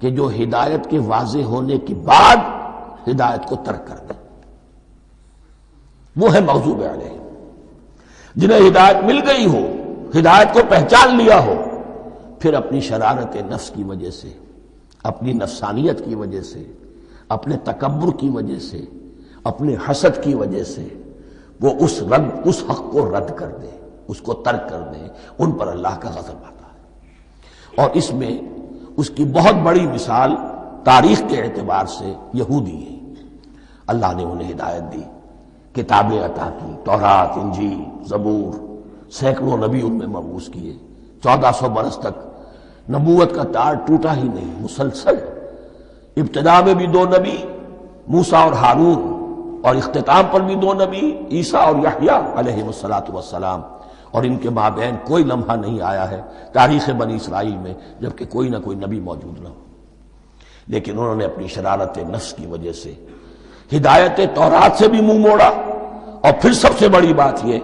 کہ جو ہدایت کے واضح ہونے کے بعد ہدایت کو ترک کر دیں، وہ ہے مغضوب علیہم۔ جنہیں ہدایت مل گئی ہو، ہدایت کو پہچان لیا ہو، پھر اپنی شرارت نفس کی وجہ سے، اپنی نفسانیت کی وجہ سے، اپنے تکبر کی وجہ سے، اپنے حسد کی وجہ سے وہ اس حق کو رد کر دیں، اس کو ترک کر دیں، ان پر اللہ کا غضب آتا ہے۔ اور اس میں اس کی بہت بڑی مثال تاریخ کے اعتبار سے یہودی ہیں۔ اللہ نے انہیں ہدایت دی، کتابیں عطا کی، تورات، انجیل، زبور، سینکڑوں نبی ان میں مبعوث کیے، 1400 برس تک نبوت کا تار ٹوٹا ہی نہیں، مسلسل۔ ابتدا میں بھی 2 نبی، موسیٰ اور ہارون، اور اختتام پر بھی 2 نبی، عیسیٰ اور یحییٰ علیہ السلام، اور ان کے مابین کوئی لمحہ نہیں آیا ہے تاریخ بنی اسرائیل میں جبکہ کوئی نہ کوئی نبی موجود نہ ہو۔ لیکن انہوں نے اپنی شرارت نفس کی وجہ سے ہدایت تورات سے بھی منہ موڑا، اور پھر سب سے بڑی بات یہ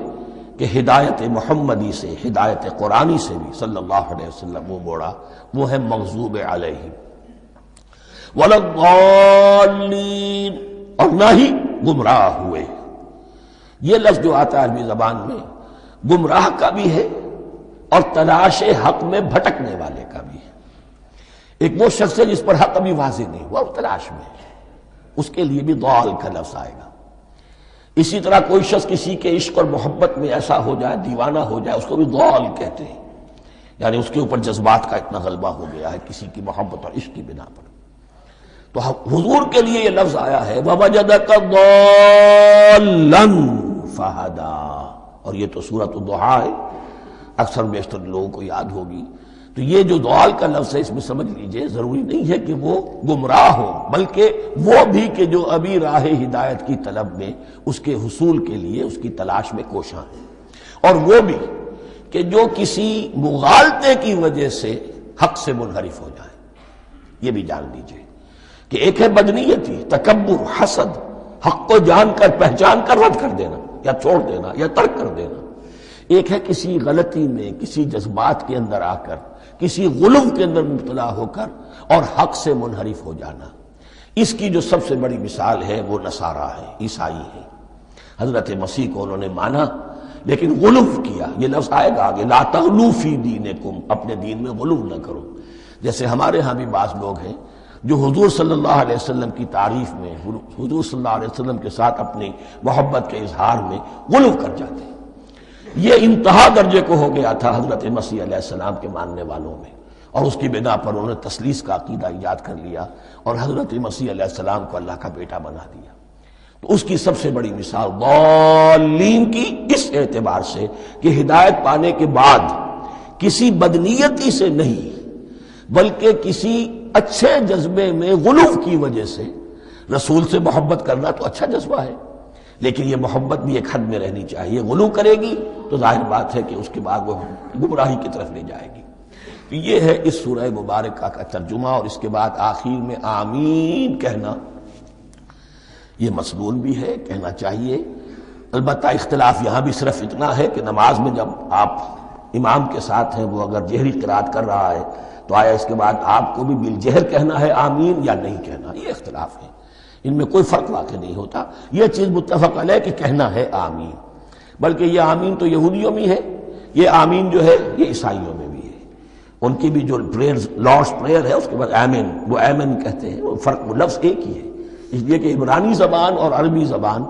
کہ ہدایت محمدی سے، ہدایت قرآنی سے بھی صلی اللہ علیہ وسلم منہ موڑا، وہ ہے مغضوب علیہم ولا الضالین، اور نہ ہی گمراہ ہوئے۔ یہ لفظ جو آتا ہے عربی زبان میں گمراہ کا بھی ہے اور تلاش حق میں بھٹکنے والے کا بھی ہے۔ ایک وہ شخص ہے جس پر حق ابھی واضح نہیں ہوا، وہ تلاش میں ہے، اس کے لیے بھی ضال کا لفظ آئے گا۔ اسی طرح کوئی شخص کسی کے عشق اور محبت میں ایسا ہو جائے، دیوانہ ہو جائے، اس کو بھی ضال کہتے ہیں، یعنی اس کے اوپر جذبات کا اتنا غلبہ ہو گیا ہے کسی کی محبت اور عشق کی بنا پر۔ تو حضور کے لیے یہ لفظ آیا ہے وَوَجَدَكَ ضَالًّا فَهَدَىٰ، اور یہ تو سورۃ الضحیٰ ہے، اکثر بیشتر لوگوں کو یاد ہوگی۔ تو یہ جو ضال کا لفظ ہے، اس میں سمجھ لیجئے ضروری نہیں ہے کہ وہ گمراہ ہو، بلکہ وہ بھی کہ جو ابھی راہ ہدایت کی طلب میں، اس کے حصول کے لیے اس کی تلاش میں کوشاں ہیں، اور وہ بھی کہ جو کسی مغالطے کی وجہ سے حق سے منحرف ہو جائے۔ یہ بھی جان لیجئے کہ ایک ہے بدنیتی، تکبر، حسد، حق کو جان کر پہچان کر رد کر دینا یا چھوڑ دینا یا ترک کر دینا، ایک ہے کسی غلطی میں، کسی جذبات کے اندر آ کر، کسی غلو کے اندر مبتلا ہو کر اور حق سے منحرف ہو جانا۔ اس کی جو سب سے بڑی مثال ہے وہ نصارہ ہے، عیسائی ہے۔ حضرت مسیح کو انہوں نے مانا لیکن غلو کیا، یہ لفظ آئے گا آگے، لا تغلو فی دینکم، اپنے دین میں غلو نہ کرو۔ جیسے ہمارے ہاں بھی بعض لوگ ہیں جو حضور صلی اللہ علیہ وسلم کی تعریف میں، حضور صلی اللہ علیہ وسلم کے ساتھ اپنی محبت کے اظہار میں غلو کر جاتے ہیں۔ یہ انتہا درجے کو ہو گیا تھا حضرت مسیح علیہ السلام کے ماننے والوں میں، اور اس کی بنا پر انہوں نے تثلیث کا عقیدہ ایجاد کر لیا اور حضرت مسیح علیہ السلام کو اللہ کا بیٹا بنا دیا۔ تو اس کی سب سے بڑی مثال ضالین کی اس اعتبار سے کہ ہدایت پانے کے بعد کسی بدنیتی سے نہیں بلکہ کسی اچھے جذبے میں غلو کی وجہ سے، رسول سے محبت کرنا تو اچھا جذبہ ہے، لیکن یہ محبت بھی ایک حد میں رہنی چاہیے۔ غلو کرے گی تو ظاہر بات ہے کہ اس کے بعد وہ گمراہی کی طرف لے جائے گی۔ تو یہ ہے اس سورہ مبارکہ کا ترجمہ، اور اس کے بعد آخر میں آمین کہنا یہ مسنون بھی ہے، کہنا چاہیے۔ البتہ اختلاف یہاں بھی صرف اتنا ہے کہ نماز میں جب آپ امام کے ساتھ ہیں، وہ اگر جہری قرات کر رہا ہے تو آیا اس کے بعد آپ کو بھی بالجہر کہنا ہے آمین یا نہیں کہنا، یہ اختلاف ہے، ان میں کوئی فرق واقع نہیں ہوتا۔ یہ چیز متفق علیہ کہ کہنا ہے آمین، بلکہ یہ آمین تو یہودیوں میں ہے، یہ آمین جو ہے یہ عیسائیوں میں بھی ہے۔ ان کی بھی جو پریئر، لارڈس پریئر ہے، اس کے بعد آمین، وہ آمین کہتے ہیں، وہ فرق، وہ لفظ ایک ہی ہے، اس لیے کہ عبرانی زبان اور عربی زبان،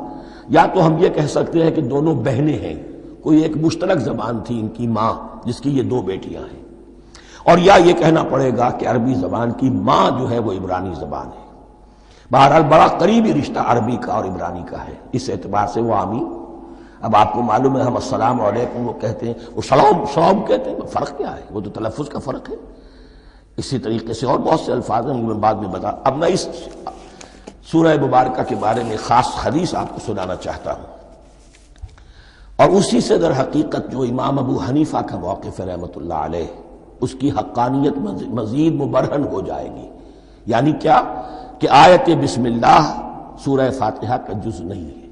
یا تو ہم یہ کہہ سکتے ہیں کہ دونوں بہنیں ہیں، کوئی ایک مشترک زبان تھی ان کی ماں جس کی یہ دو بیٹیاں ہیں، اور یا یہ کہنا پڑے گا کہ عربی زبان کی ماں جو ہے وہ عبرانی زبان ہے۔ بہرحال بڑا قریبی رشتہ عربی کا اور عبرانی کا ہے، اس اعتبار سے وہ آمین۔ اب آپ کو معلوم ہے ہم السلام علیکم وہ کہتے ہیں، وہ سلام کہتے ہیں، فرق کیا ہے؟ وہ تو تلفظ کا فرق ہے۔ اسی طریقے سے اور بہت سے الفاظ ہیں، میں بعد میں بتا۔ اب میں اس سورہ مبارکہ کے بارے میں خاص حدیث آپ کو سنانا چاہتا ہوں، اور اسی سے در حقیقت جو امام ابو حنیفہ کا موقف ہے رحمۃ اللہ علیہ، اس کی حقانیت مزید مبرہن ہو جائے گی۔ یعنی کیا کہ آیت بسم اللہ سورہ فاتحہ کا جز نہیں ہے،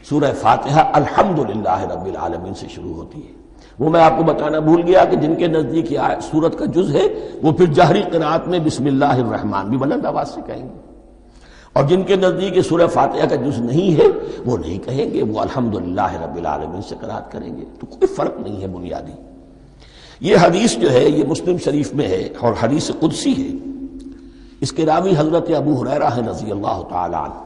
سورہ فاتحہ الحمدللہ رب العالمین سے شروع ہوتی ہے۔ وہ میں آپ کو بتانا بھول گیا کہ جن کے نزدیک یہ سورت کا جز ہے وہ پھر جہری قرات میں بسم اللہ الرحمن بھی بلند آواز سے کہیں گے، اور جن کے نزدیک یہ سورہ فاتحہ کا جز نہیں ہے وہ نہیں کہیں گے، وہ الحمدللہ رب العالمین سے قرات کریں گے۔ تو کوئی فرق نہیں ہے بنیادی۔ یہ حدیث جو ہے یہ مسلم شریف میں ہے اور حدیث قدسی ہے۔ اس کے راوی حضرت ابو ہریرہ ہے رضی اللہ تعالی عنہ،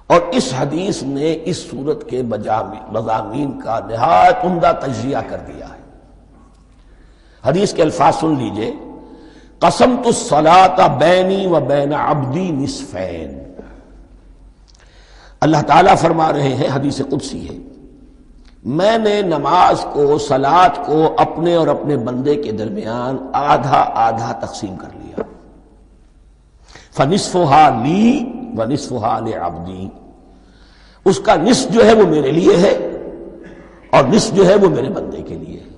اور اس حدیث نے اس سورت کے مضامین کا نہایت عمدہ تجزیہ کر دیا ہے۔ حدیث کے الفاظ سن لیجئے، قسمت الصلاۃ بینی و بین عبدی نصفین۔ اللہ تعالیٰ فرما رہے ہیں، حدیث قدسی ہے، میں نے نماز کو، صلاۃ کو اپنے اور اپنے بندے کے درمیان آدھا آدھا تقسیم کر لیا۔ فنصفها لی ونصفها لعبدی، اس کا نصف جو ہے وہ میرے لیے ہے اور نصف جو ہے وہ میرے بندے کے لیے ہے۔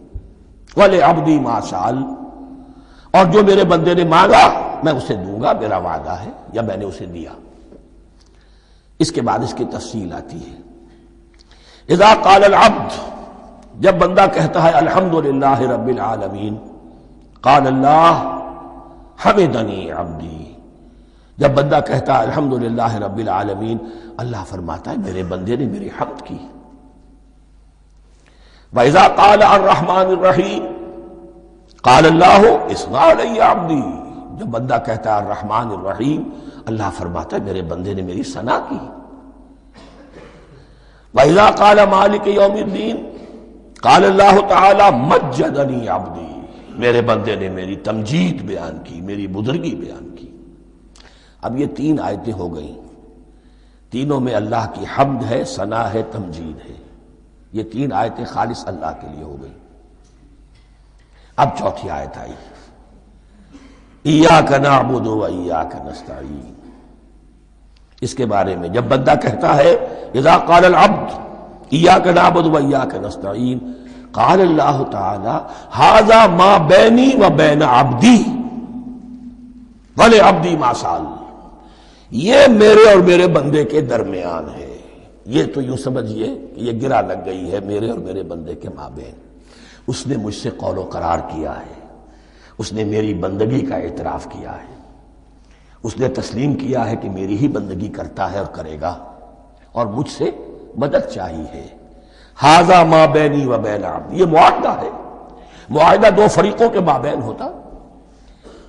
وَلِعَبْدِي مَا سَأَلَ، اور جو میرے بندے نے مانگا میں اسے دوں گا، میرا وعدہ ہے یا میں نے اسے دیا۔ اس کے بعد اس کی تفصیل آتی ہے، اذا قال العبد، جب بندہ کہتا ہے الحمدللہ رب العالمین، قال اللہ حمدنی عبدی، جب بندہ کہتا ہے الحمدللہ رب العالمین، اللہ فرماتا ہے میرے بندے نے میری حمد کی۔ وَإِذَا قَالَ الرَّحْمَنِ الرَّحِيمِ قَالَ اللَّهُ اثْنَى عَلَيَّ عَبْدِي، جب بندہ کہتا ہے الرحمن الرحیم، اللہ فرماتا ہے میرے بندے نے میری ثنا کی۔ وَإِذَا قَالَ مَالِكِ يَوْمِ الدِّينِ قَالَ اللَّهُ تَعَالَى مَجَّدَنِي عَبْدِي، میرے بندے نے میری تمجید بیان کی، میری بزرگی بیان کی۔ اب یہ تین آیتیں ہو گئیں، تینوں میں اللہ کی حمد ہے، ثنا ہے، تمجید ہے۔ یہ تین آیتیں خالص اللہ کے لیے ہو گئیں۔ اب چوتھی آیت آئی، ایاک نعبد و ایاک نستعین۔ اس کے بارے میں جب بندہ کہتا ہے اذا قال العبد ایاک نعبد و ایاک نستعین، قال اللہ تعالی ھذا ما بینی و بین عبدی ولعبدی ما سأل، یہ میرے اور میرے بندے کے درمیان ہے۔ یہ تو یوں سمجھیے کہ یہ گرہ لگ گئی ہے میرے اور میرے بندے کے مابین۔ اس نے مجھ سے قول و قرار کیا ہے، اس نے میری بندگی کا اعتراف کیا ہے، اس نے تسلیم کیا ہے کہ میری ہی بندگی کرتا ہے اور کرے گا، اور مجھ سے مدد چاہیے ہے۔ ھذا ما بینی و بین عبدی، یہ معاہدہ ہے۔ معاہدہ دو فریقوں کے مابین ہوتا،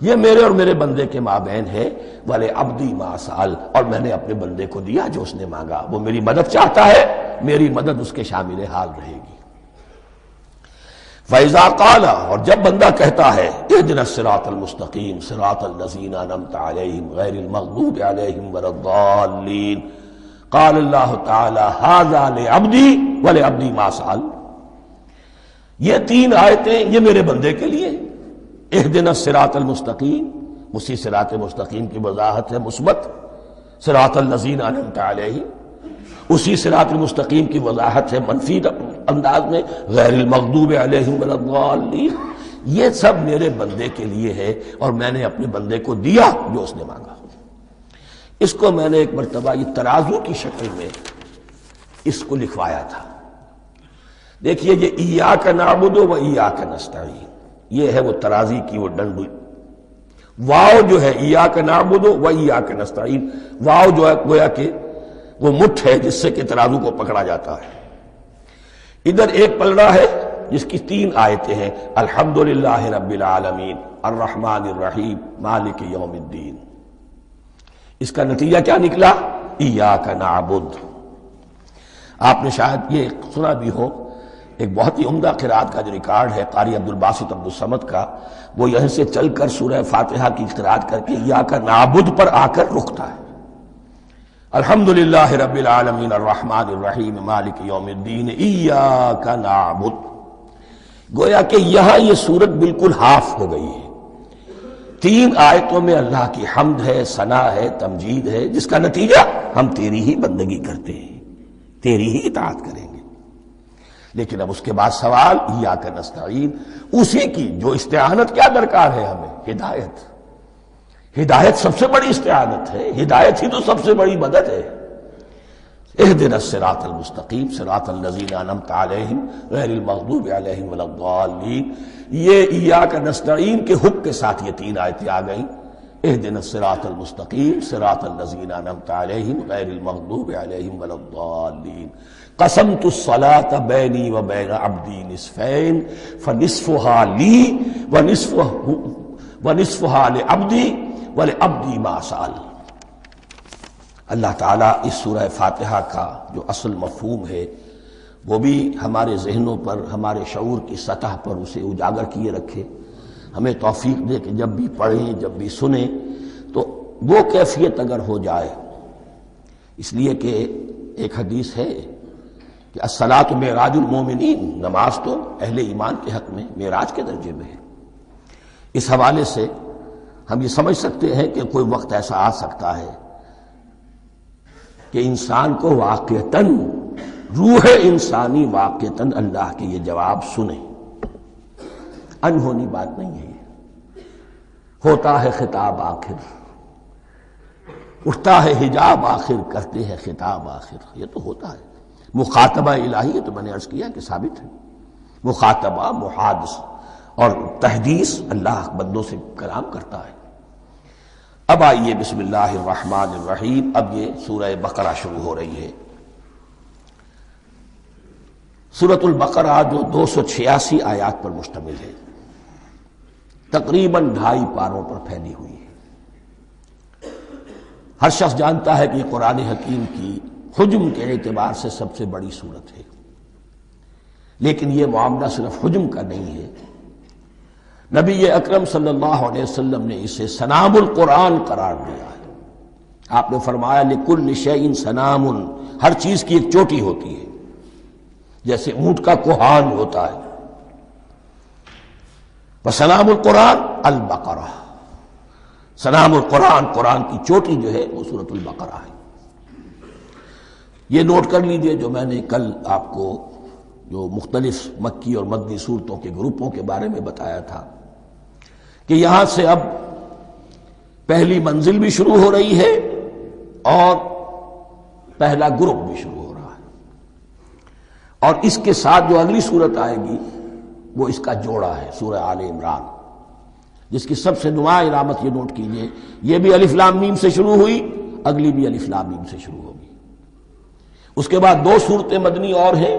یہ میرے اور میرے بندے کے مابین ہے۔ وَلِعَبْدِي مَا سَأَلَ، اور میں نے اپنے بندے کو دیا جو اس نے مانگا۔ وہ میری مدد چاہتا ہے، میری مدد اس کے شامل حال رہے گی۔ فَإِذَا قَالَ، اور جب بندہ کہتا ہے اهْدِنَا الصِّرَاطَ الْمُسْتَقِيمَ صِرَاطَ الَّذِينَ أَنْعَمْتَ عَلَيْهِمْ غَيْرِ الْمَغْضُوبِ عَلَيْهِمْ وَلَا الضَّالِّينَ، قَالَ اللَّهُ تَعَالَى هَذَا لِعَبْدِي وَلِعَبْدِي مَا سَأَلَ۔ یہ تین آیتیں یہ میرے بندے کے لیے، اهْدِنَا الصِّرَاطَ الْمُسْتَقِيمَ، اسی صراط مستقیم کی وضاحت ہے مثبت، صراط الذین انعمت علیہم، اسی صراط المستقیم کی وضاحت ہے منفی انداز میں، غیر المغضوب علیہم ولا الضالین۔ یہ سب میرے بندے کے لیے ہے، اور میں نے اپنے بندے کو دیا جو اس نے مانگا۔ اس کو میں نے ایک مرتبہ یہ ترازو کی شکل میں اس کو لکھوایا تھا۔ دیکھیے یہ ایاک نعبد و ایاک نستعین، یہ ہے وہ ترازی کی وہ ڈنڈ، واو جو ہے ایاک نعبد و ایاک نستعین، واو جو ہے گویا کہ وہ مٹھ ہے جس سے کہ ترازو کو پکڑا جاتا ہے۔ ادھر ایک پلڑا ہے جس کی تین آیتیں ہیں، الحمدللہ رب العالمین الرحمن الرحیم مالک یوم الدین۔ اس کا نتیجہ کیا نکلا؟ ایاک نعبد۔ آپ نے شاید یہ سنا بھی ہو، ایک بہت ہی عمدہ قرات کا جو ریکارڈ ہے قاری عبدالباسط عبدالصمد کا، وہ یہیں سے چل کر سورہ فاتحہ کی قرات کر کے ایاک نعبد پر آ کر رکتا ہے۔ الحمدللہ رب العالمین الرحمن الرحیم مالک یوم الدین ایاک نعبد۔ گویا کہ یہاں یہ صورت بالکل ہاف ہو گئی ہے۔ تین آیتوں میں اللہ کی حمد ہے، ثنا ہے، تمجید ہے، جس کا نتیجہ ہم تیری ہی بندگی کرتے ہیں، تیری ہی اطاعت کریں گے۔ لیکن اب اس کے بعد سوال ایاک نستعین، اسی کی جو استعانت کیا درکار ہے ہمیں؟ ہدایت۔ ہدایت سب سے بڑی استعانت ہے، ہدایت ہی تو سب سے بڑی مدد ہے۔ اهدنا الصراط المستقیم صراط الذین انعمت علیہم غیر المغضوب علیہم ولا الضالین۔ یہ ایاک نستعین کے حکم کے ساتھ یہ تین آیتیں آ گئیں، اهدنا الصراط المستقیم صراط الذین انعمت علیہم غیر المغضوب علیہم ولا الضالین۔ قسمت الصلاة بینی و بین عبدی نصفین فنصفها لی ونصفها لعبدی ولعبدی ما سأل۔ اللہ تعالیٰ اس سورہ فاتحہ کا جو اصل مفہوم ہے وہ بھی ہمارے ذہنوں پر، ہمارے شعور کی سطح پر اسے اجاگر کیے رکھے، ہمیں توفیق دے کہ جب بھی پڑھیں، جب بھی سنیں تو وہ کیفیت اگر ہو جائے۔ اس لیے کہ ایک حدیث ہے کہ الصلاۃ معراج المومنین، نماز تو اہل ایمان کے حق میں معراج کے درجے میں ہے۔ اس حوالے سے ہم یہ سمجھ سکتے ہیں کہ کوئی وقت ایسا آ سکتا ہے کہ انسان کو واقعتاً، روح انسانی واقعتاً اللہ کے یہ جواب سنے۔ انہونی بات نہیں ہے یہ، ہوتا ہے خطاب آخر، اٹھتا ہے حجاب آخر، کرتے ہیں خطاب آخر، یہ تو ہوتا ہے۔ مخاطبہ الہی تو میں نے عرض کیا کہ ثابت ہے، مخاطبہ، محادث اور تحدیث اللہ بندوں سے کلام کرتا ہے۔ اب آئیے بسم اللہ الرحمن الرحیم، اب یہ سورہ بقرہ شروع ہو رہی ہے۔ سورۃ البقرہ جو 286 آیات پر مشتمل ہے، تقریباً 2.5 پاروں پر پھیلی ہوئی ہے۔ ہر شخص جانتا ہے کہ یہ قرآن حکیم کی حجم کے اعتبار سے سب سے بڑی سورت ہے، لیکن یہ معاملہ صرف حجم کا نہیں ہے۔ نبی اکرم صلی اللہ علیہ وسلم نے اسے سنام القرآن قرار دیا ہے۔ آپ نے فرمایا لکل شیء سنام، ہر چیز کی ایک چوٹی ہوتی ہے، جیسے اونٹ کا کوہان ہوتا ہے۔ وسلام القرآن البقرہ، سلام القرآن، قرآن کی چوٹی جو ہے وہ سورۃ البقرہ ہے۔ یہ نوٹ کر لیجئے جو میں نے کل آپ کو جو مختلف مکی اور مدنی صورتوں کے گروپوں کے بارے میں بتایا تھا کہ یہاں سے اب پہلی منزل بھی شروع ہو رہی ہے اور پہلا گروپ بھی شروع ہو رہا ہے، اور اس کے ساتھ جو اگلی صورت آئے گی وہ اس کا جوڑا ہے، سورہ آل عمران، جس کی سب سے نمایاں علامت یہ نوٹ کیجئے، یہ بھی الف لام میم سے شروع ہوئی، اگلی بھی الف لام میم سے شروع ہوگی۔ اس کے بعد دو صورتیں مدنی اور ہیں،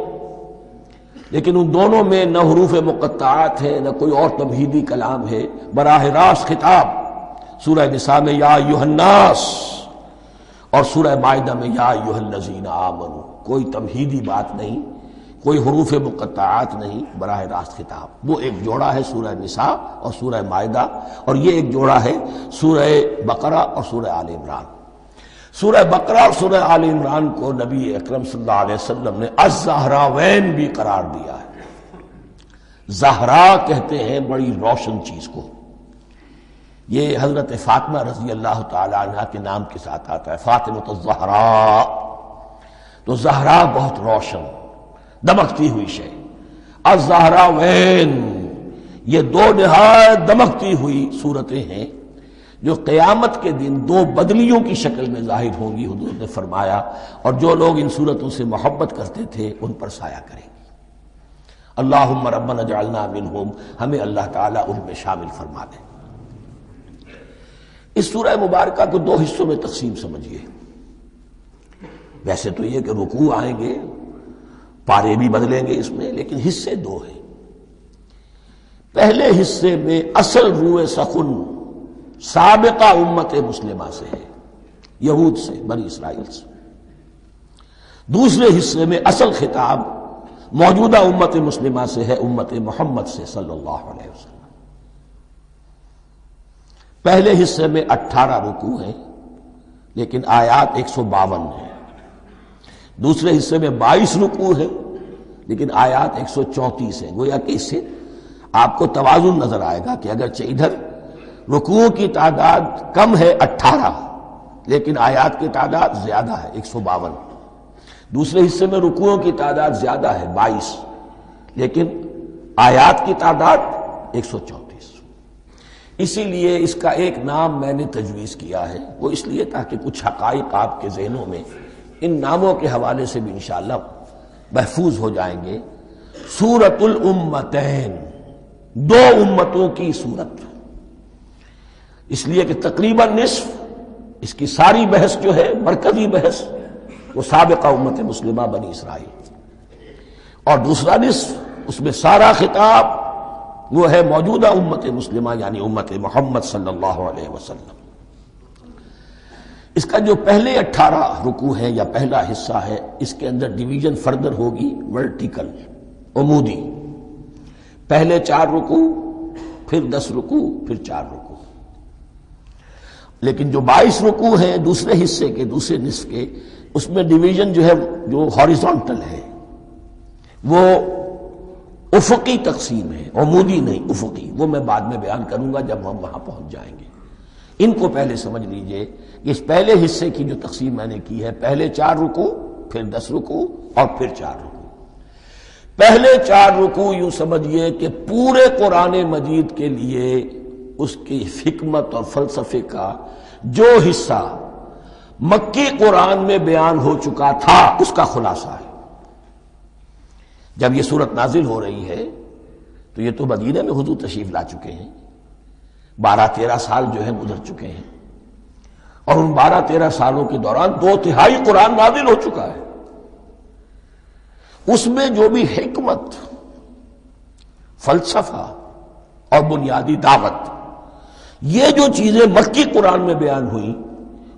لیکن ان دونوں میں نہ حروف مقطعات ہے نہ کوئی اور تمہیدی کلام ہے، براہ راست خطاب سورہ نساء میں یا ایھا الناس اور سورہ مائدہ میں یا ایھا الذین آمنوا، کوئی تمہیدی بات نہیں، کوئی حروف مقطعات نہیں، براہ راست خطاب۔ وہ ایک جوڑا ہے سورہ نساء اور سورہ مائدہ، اور یہ ایک جوڑا ہے سورہ بقرہ اور سورہ آل عمران۔ سورہ بقرہ اور سورہ آل عمران کو نبی اکرم صلی اللہ علیہ وسلم نے الزہراوین بھی قرار دیا ہے۔ زہرا کہتے ہیں بڑی روشن چیز کو، یہ حضرت فاطمہ رضی اللہ تعالی عنہا کے نام کے ساتھ آتا ہے، فاطمۃ الزہراء، تو زہرا بہت روشن دمکتی ہوئی شے۔ الزہراوین، یہ دو نہایت دمکتی ہوئی صورتیں ہیں جو قیامت کے دن دو بدلیوں کی شکل میں ظاہر ہوں گی، حضور نے فرمایا، اور جو لوگ ان صورتوں سے محبت کرتے تھے ان پر سایہ کریں گی۔ اللہم ربنا اجعلنا منہم، ہمیں اللہ تعالیٰ ان میں شامل فرما دے۔ اس سورہ مبارکہ کو دو حصوں میں تقسیم سمجھیے۔ ویسے تو یہ کہ رکوع آئیں گے، پارے بھی بدلیں گے اس میں، لیکن حصے دو ہیں۔ پہلے حصے میں اصل روح سخن سابقہ امت مسلمہ سے ہے، یہود سے، بنی اسرائیل سے۔ دوسرے حصے میں اصل خطاب موجودہ امت مسلمہ سے ہے، امت محمد سے صلی اللہ علیہ وسلم۔ پہلے حصے میں 18 رکوع ہیں لیکن آیات 152 ہیں، دوسرے حصے میں 22 رکوع ہیں لیکن آیات 134 ہیں۔ گویا کہ اس سے آپ کو توازن نظر آئے گا کہ اگرچہ ادھر رکوعوں کی تعداد کم ہے 18 لیکن آیات کی تعداد زیادہ ہے 152، دوسرے حصے میں رکوعوں کی تعداد زیادہ ہے 22 لیکن آیات کی تعداد 134۔ اسی لیے اس کا ایک نام میں نے تجویز کیا ہے، وہ اس لیے تاکہ کچھ حقائق آپ کے ذہنوں میں ان ناموں کے حوالے سے بھی انشاءاللہ محفوظ ہو جائیں گے۔ سورۃ الامتین، دو امتوں کی سورت، اس لیے کہ تقریباً نصف اس کی ساری بحث جو ہے، مرکزی بحث، وہ سابقہ امت مسلمہ بنی اسرائیل، اور دوسرا نصف اس میں سارا خطاب وہ ہے موجودہ امت مسلمہ یعنی امت محمد صلی اللہ علیہ وسلم۔ اس کا جو پہلے 18 رکوع ہے یا پہلا حصہ ہے، اس کے اندر ڈویژن فردر ہوگی ورٹیکل، عمودی، پہلے 4 رکوع، پھر 10 رکوع، پھر 4 رکوع۔ لیکن جو 22 رکوع ہیں دوسرے حصے کے، دوسرے نصف کے، اس میں ڈویژن جو ہے جو ہاریزونٹل ہے، وہ افقی تقسیم ہے، عمودی نہیں، افقی، وہ میں بعد میں بیان کروں گا جب ہم وہاں پہنچ جائیں گے۔ ان کو پہلے سمجھ لیجئے، اس پہلے حصے کی جو تقسیم میں نے کی ہے، پہلے 4 رکوع، پھر 10 رکوع اور پھر 4 رکوع۔ پہلے 4 رکوع یوں سمجھیے کہ پورے قرآن مجید کے لیے اس کی حکمت اور فلسفے کا جو حصہ مکی قرآن میں بیان ہو چکا تھا اس کا خلاصہ ہے۔ جب یہ صورت نازل ہو رہی ہے تو یہ تو مدینہ میں حضور تشریف لا چکے ہیں، 12-13 سال جو ہے گزر چکے ہیں، اور ان 12-13 سالوں کے دوران 2/3 قرآن نازل ہو چکا ہے۔ اس میں جو بھی حکمت، فلسفہ اور بنیادی دعوت، یہ جو چیزیں مکی قرآن میں بیان ہوئی،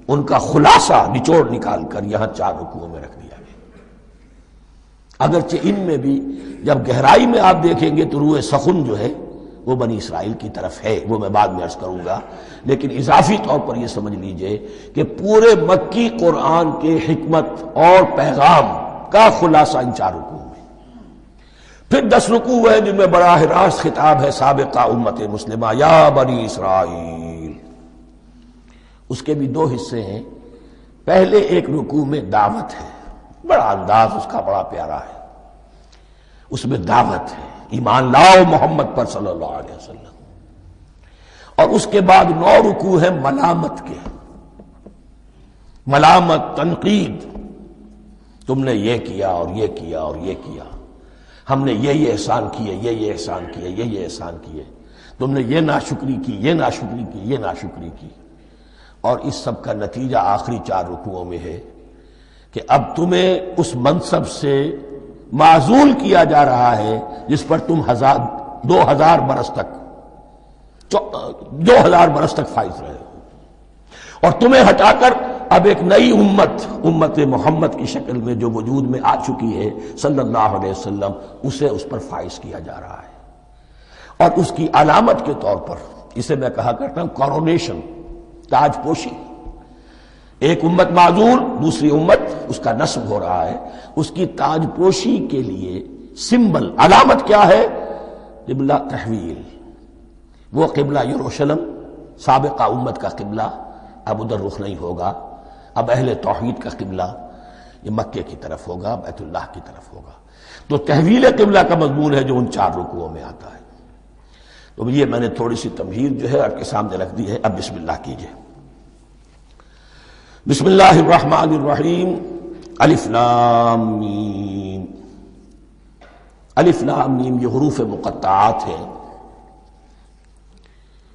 ان کا خلاصہ نچوڑ نکال کر یہاں 4 رکوعوں میں رکھ دیا گیا۔ اگرچہ ان میں بھی جب گہرائی میں آپ دیکھیں گے تو روح سخن جو ہے وہ بنی اسرائیل کی طرف ہے، وہ میں بعد میں عرض کروں گا، لیکن اضافی طور پر یہ سمجھ لیجئے کہ پورے مکی قرآن کے حکمت اور پیغام کا خلاصہ ان 4 رکوعوں میں۔ پھر 10 رکوع ہیں جن میں براہ راست خطاب ہے سابقہ امت مسلمہ، یا بنی اسرائیل۔ اس کے بھی 2 حصے ہیں۔ پہلے ایک رکوع میں دعوت ہے، بڑا انداز اس کا بڑا پیارا ہے، اس میں دعوت ہے، ایمان لاؤ محمد پر صلی اللہ علیہ وسلم۔ اور اس کے بعد 9 رکوع ہیں ملامت کے، ملامت، تنقید، تم نے یہ کیا اور یہ کیا اور یہ کیا، ہم نے یہ احسان کیے، یہ احسان کیے، یہ احسان کیے، تم نے یہ ناشکری کی، یہ ناشکری کی، یہ ناشکری کی۔ اور اس سب کا نتیجہ آخری 4 رکوعوں میں ہے کہ اب تمہیں اس منصب سے معزول کیا جا رہا ہے جس پر تم 2000 برس تک فائز رہے ہو، اور تمہیں ہٹا کر اب ایک نئی امت محمد کی شکل میں جو وجود میں آ چکی ہے صلی اللہ علیہ وسلم، اسے اس پر فائز کیا جا رہا ہے۔ اور اس کی علامت کے طور پر اسے میں کہا کرتا ہوں کورونیشن، تاج پوشی۔ ایک امت معزول، دوسری امت اس کا نصب ہو رہا ہے، اس کی تاج پوشی کے لیے سمبل، علامت کیا ہے؟ قبلہ تحویل۔ وہ قبلہ یروشلم سابقہ امت کا قبلہ اب ادھر رخ نہیں ہوگا، اب اہل توحید کا قبلہ یہ مکے کی طرف ہوگا، بیت اللہ کی طرف ہوگا۔ تو تحویل قبلہ کا مضمون ہے جو ان 4 رکوعوں میں آتا ہے۔ تو یہ میں نے تھوڑی سی تمہید جو ہے آپ کے سامنے رکھ دی ہے۔ اب بسم اللہ کیجئے۔ بسم اللہ الرحمن الرحیم۔ الف لام میم۔ الف لام میم یہ حروف مقطعات ہیں،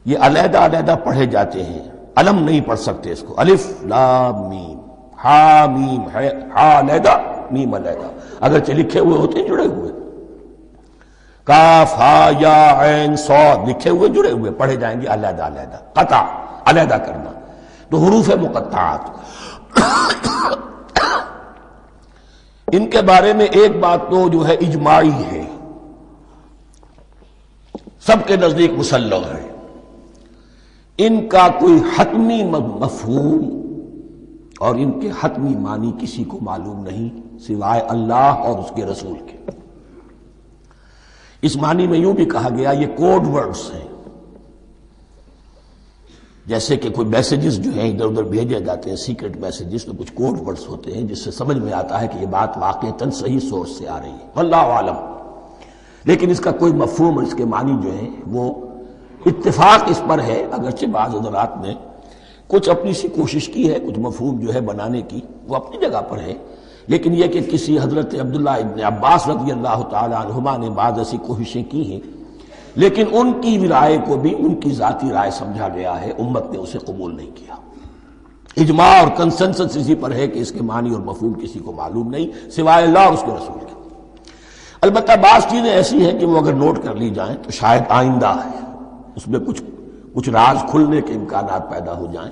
یہ علیحدہ علیحدہ پڑھے جاتے ہیں، علم نہیں پڑھ سکتے اس کو۔ الف لام میم، ہا میم ہے، ہا علیحدہ میم علیحدہ، اگرچہ لکھے ہوئے ہوتے ہیں جڑے ہوئے، کاف ہا یا عین صاد لکھے ہوئے جڑے ہوئے، پڑھے جائیں گے علیحدہ علیحدہ، قطع علیحدہ کرنا۔ تو حروف مقطعات ان کے بارے میں ایک بات تو جو ہے اجماعی ہے، سب کے نزدیک مسلم ہے، ان کا کوئی حتمی مفہوم اور ان کے حتمی معنی کسی کو معلوم نہیں سوائے اللہ اور اس کے رسول کے۔ اس معنی میں یوں بھی کہا گیا یہ کوڈ ورڈز ہیں، جیسے کہ کوئی میسیجز جو ہیں ادھر ادھر بھیجے جاتے ہیں، سیکرٹ میسیجز، تو کچھ کوڈ ورڈز ہوتے ہیں جس سے سمجھ میں آتا ہے کہ یہ بات واقعتاً صحیح سورس سے آ رہی ہے، واللہ عالم۔ لیکن اس کا کوئی مفہوم اور اس کے معنی جو ہیں وہ اتفاق اس پر ہے، اگرچہ بعض حضرات نے کچھ اپنی سی کوشش کی ہے، کچھ مفہوم جو ہے بنانے کی، وہ اپنی جگہ پر ہے، لیکن یہ کہ کسی حضرت عبداللہ ابن عباس رضی اللہ تعالی عنہما نے بعض ایسی کوششیں کی ہیں، لیکن ان کی رائے کو بھی ان کی ذاتی رائے سمجھا گیا ہے، امت نے اسے قبول نہیں کیا۔ اجماع اور کنسنسس اسی پر ہے کہ اس کے معنی اور مفہوم کسی کو معلوم نہیں سوائے اللہ اور اس کے رسول کے۔ البتہ بعض چیزیں ایسی ہیں کہ وہ اگر نوٹ کر لی جائیں تو شاید آئندہ ہے اس میں کچھ راز کھلنے کے امکانات پیدا ہو جائیں۔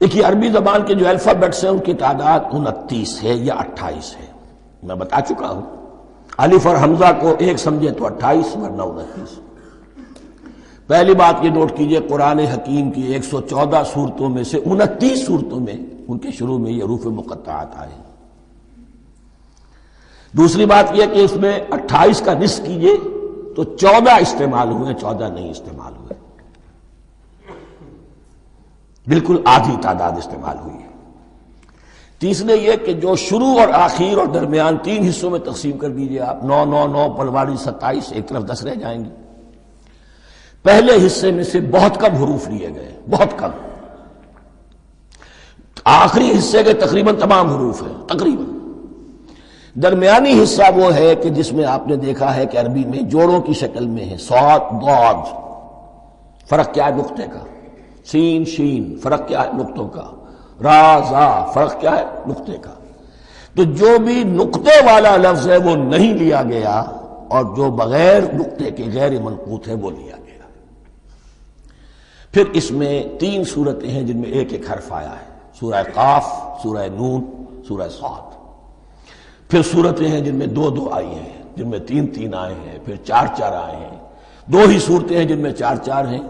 دیکھیے عربی زبان کے جو الفابیٹس ہیں ان کی تعداد 29 ہے یا 28 ہے، میں بتا چکا ہوں۔ الف اور حمزہ کو ایک سمجھے تو 28 ورنہ 29۔ پہلی بات یہ نوٹ کیجئے قرآن حکیم کی 114 سورتوں میں سے 29 سورتوں میں ان کے شروع میں یہ حروف مقطعات آئے۔ دوسری بات یہ کہ اس میں 28 کا نصف کیجئے تو 14 استعمال ہوئے، 14 نہیں استعمال ہوئے، بالکل آدھی تعداد استعمال ہوئی ہے۔ تیسرے یہ کہ جو شروع اور آخر اور درمیان 3 حصوں میں تقسیم کر دیجئے آپ، 9 9 9 پلواڑی 27، ایک طرف 10 رہ جائیں گے۔ پہلے حصے میں سے بہت کم حروف لیے گئے، بہت کم۔ آخری حصے کے تقریباً تمام حروف ہیں، تقریباً۔ درمیانی حصہ وہ ہے کہ جس میں آپ نے دیکھا ہے کہ عربی میں جوڑوں کی شکل میں ہے، صاد ضاد، فرق کیا ہے نقطے کا، سین شین فرق کیا ہے نقطوں کا، را زا فرق کیا ہے نقطے کا۔ تو جو بھی نقطے والا لفظ ہے وہ نہیں لیا گیا، اور جو بغیر نقطے کے غیر منقوط ہے وہ لیا گیا۔ پھر اس میں 3 صورتیں ہیں جن میں ایک ایک حرف آیا ہے، سورہ قاف، سورہ نون، سورہ صاد۔ پھر صورتیں ہیں جن میں 2 آئی ہیں، جن میں 3 آئے ہیں، پھر 4 آئے ہیں، 2 ہی صورتیں ہیں جن میں 4 ہیں،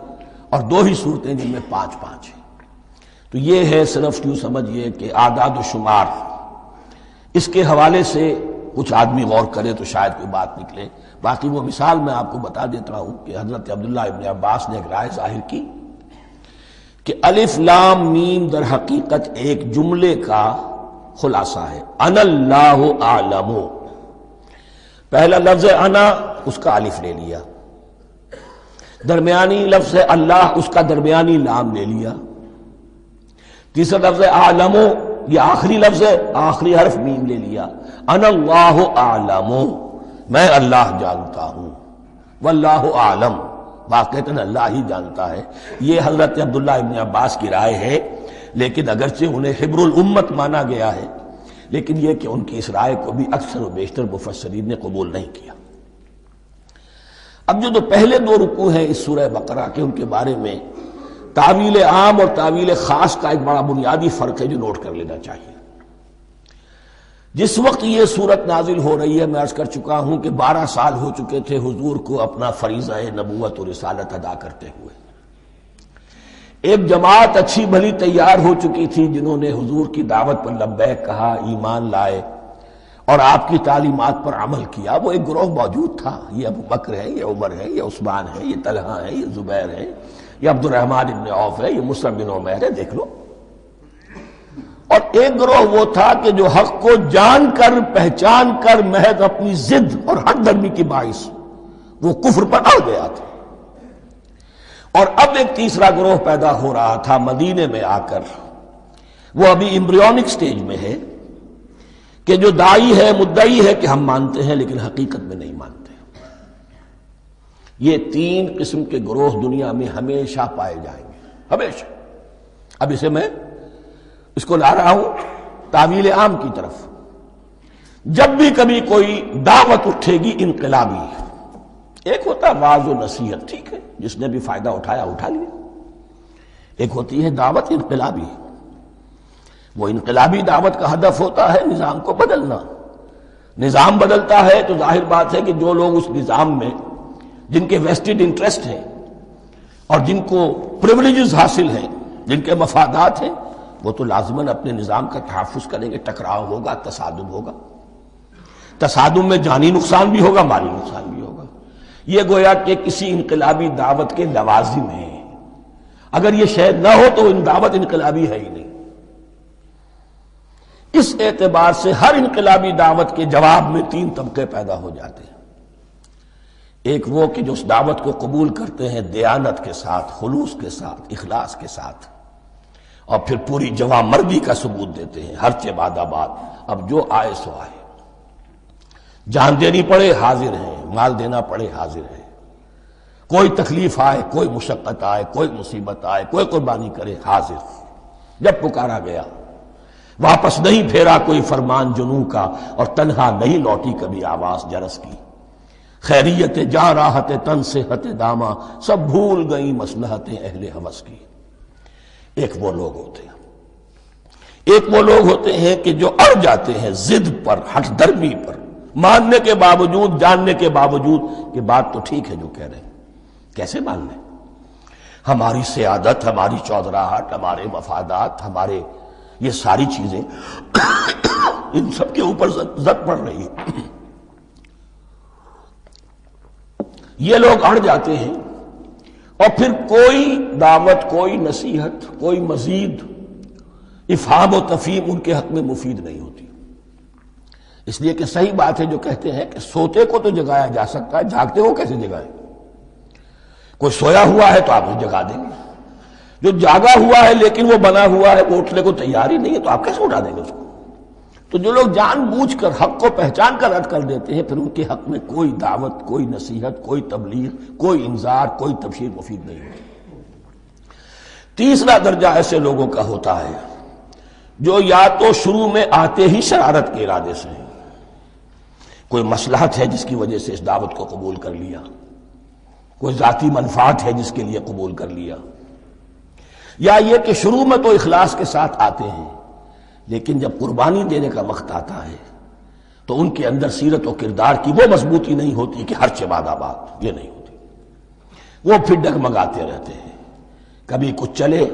اور 2 ہی صورتیں جن میں 5 ہیں۔ تو یہ ہے صرف یوں سمجھیے کہ اعداد و شمار۔ اس کے حوالے سے کچھ آدمی غور کرے تو شاید کوئی بات نکلے۔ باقی وہ مثال میں آپ کو بتا دیتا ہوں کہ حضرت عبداللہ ابن عباس نے ایک رائے ظاہر کی کہ الف لام میم در حقیقت ایک جملے کا خلاصہ ہے۔ انا اللہ اعلم، پہلا لفظ انا، اس کا الف لے لیا، درمیانی لفظ اللہ، اس کا درمیانی لام لے لیا، تیسرا لفظ اعلم، یہ آخری لفظ ہے، آخری حرف میم لے لیا۔ انا اللہ اعلم، میں اللہ جانتا ہوں، واللہ اعلم، واقعتاً اللہ ہی جانتا ہے۔ یہ حضرت عبداللہ ابن عباس کی رائے ہے، لیکن اگرچہ انہیں حبر الامت مانا گیا ہے، لیکن یہ کہ ان کی اس رائے کو بھی اکثر و بیشتر مفسرین نے قبول نہیں کیا۔ اب جو پہلے 2 رکوع ہیں اس سورہ بقرہ کے، ان کے بارے میں تعویل عام اور تعویل خاص کا ایک بڑا بنیادی فرق ہے جو نوٹ کر لینا چاہیے۔ جس وقت یہ صورت نازل ہو رہی ہے، میں عرض کر چکا ہوں کہ 12 سال ہو چکے تھے حضور کو اپنا فریضہ نبوت و رسالت ادا کرتے ہوئے۔ ایک جماعت اچھی بھلی تیار ہو چکی تھی جنہوں نے حضور کی دعوت پر لبیک کہا، ایمان لائے اور آپ کی تعلیمات پر عمل کیا۔ وہ ایک گروہ موجود تھا، یہ ابو بکر ہے، یہ عمر ہے، یہ عثمان ہے، یہ طلحہ ہے، یہ زبیر ہے، یہ عبد الرحمن ابن عوف ہے، یہ مصعب بن عمیر ہے، دیکھ لو۔ اور ایک گروہ وہ تھا کہ جو حق کو جان کر پہچان کر محض اپنی ضد اور ہٹ درمی کی باعث وہ کفر پر اڑ گیا تھا۔ اور اب ایک تیسرا گروہ پیدا ہو رہا تھا مدینے میں آ کر، وہ ابھی ایمبریونک سٹیج میں ہے، کہ جو داعی ہے، مدعی ہے کہ ہم مانتے ہیں لیکن حقیقت میں نہیں مانتے۔ یہ 3 قسم کے گروہ دنیا میں ہمیشہ پائے جائیں گے، ہمیشہ۔ اب اس کو لا رہا ہوں تعویل عام کی طرف۔ جب بھی کبھی کوئی دعوت اٹھے گی انقلابی، ایک ہوتا ہے واعظ و نصیحت، ٹھیک ہے، جس نے بھی فائدہ اٹھایا اٹھا لیا۔ ایک ہوتی ہے دعوت انقلابی، وہ انقلابی دعوت کا ہدف ہوتا ہے نظام کو بدلنا۔ نظام بدلتا ہے تو ظاہر بات ہے کہ جو لوگ اس نظام میں جن کے ویسٹڈ انٹرسٹ ہیں اور جن کو پریولیجز حاصل ہیں، جن کے مفادات ہیں، وہ تو لازماً اپنے نظام کا تحفظ کریں گے۔ ٹکراؤ ہوگا، تصادم ہوگا، تصادم میں جانی نقصان بھی ہوگا، مالی نقصان بھی ہوگا۔ یہ گویا کہ کسی انقلابی دعوت کے لوازم ہیں۔ اگر یہ شے نہ ہو تو دعوت انقلابی ہے ہی نہیں۔ اس اعتبار سے ہر انقلابی دعوت کے جواب میں 3 طبقے پیدا ہو جاتے ہیں۔ ایک وہ کہ جو اس دعوت کو قبول کرتے ہیں دیانت کے ساتھ، خلوص کے ساتھ، اخلاص کے ساتھ، اور پھر پوری جواں مردی کا ثبوت دیتے ہیں، ہر چہ بعد آباد، اب جو آئے سو آئے، جان دینی پڑے حاضر ہیں، مال دینا پڑے حاضر ہیں، کوئی تکلیف آئے، کوئی مشقت آئے، کوئی مصیبت آئے، کوئی قربانی کرے، حاضر۔ جب پکارا گیا، واپس نہیں پھیرا کوئی فرمان جنوں کا، اور تنہا نہیں لوٹی کبھی آواز جرس کی۔ خیریت جاں راحت تن صحت داما، سب بھول گئی مصلحتیں اہل ہوس کی۔ ایک وہ لوگ ہوتے ہیں، ایک وہ لوگ ہوتے ہیں کہ جو اڑ جاتے ہیں ضد پر، ہٹ درمی پر، ماننے کے باوجود، جاننے کے باوجود کہ بات تو ٹھیک ہے جو کہہ رہے ہیں، کیسے مان لیں؟ ہماری سیادت، ہماری چودراہٹ، ہمارے مفادات، ہمارے یہ ساری چیزیں ان سب کے اوپر زد پڑ رہی ہے۔ یہ لوگ اڑ جاتے ہیں، اور پھر کوئی دعوت، کوئی نصیحت، کوئی مزید افہام و تفہیم ان کے حق میں مفید نہیں ہوتی۔ اس لیے کہ صحیح بات ہے جو کہتے ہیں کہ سوتے کو تو جگایا جا سکتا ہے، جاگتے کو کیسے جگائیں؟ کوئی سویا ہوا ہے تو آپ اسے جگا دیں گے، جو جاگا ہوا ہے لیکن وہ بنا ہوا ہے، وہ اٹھنے کو تیار ہی نہیں ہے، تو آپ کیسے اٹھا دیں گے اس کو؟ تو جو لوگ جان بوجھ کر حق کو پہچان کر رد کر دیتے ہیں، پھر ان کے حق میں کوئی دعوت، کوئی نصیحت، کوئی تبلیغ، کوئی انذار، کوئی تبشیر مفید نہیں ہوتی۔ تیسرا درجہ ایسے لوگوں کا ہوتا ہے جو یا تو شروع میں آتے ہی شرارت کے ارادے سے، کوئی مصلحت ہے جس کی وجہ سے اس دعوت کو قبول کر لیا، کوئی ذاتی منفعت ہے جس کے لیے قبول کر لیا، یا یہ کہ شروع میں تو اخلاص کے ساتھ آتے ہیں لیکن جب قربانی دینے کا وقت آتا ہے تو ان کے اندر سیرت و کردار کی وہ مضبوطی نہیں ہوتی کہ ہر چباد آباد، یہ نہیں ہوتی، وہ پھر ڈگمگاتے رہتے ہیں، کبھی کچھ چلے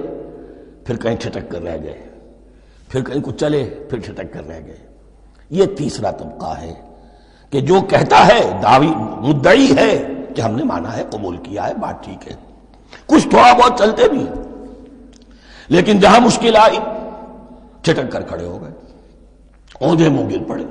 پھر کہیں ٹھٹک کر رہ گئے، پھر کہیں کچھ چلے پھر ٹھٹک کر رہ گئے۔ یہ تیسرا طبقہ ہے کہ جو کہتا ہے، دعوی مدعی ہے کہ ہم نے مانا ہے، قبول کیا ہے، بات ٹھیک ہے، کچھ تھوڑا بہت چلتے بھی ہیں لیکن جہاں مشکل آئی ٹھٹک کر کھڑے ہو گئے، اوندھے منہ گر پڑے۔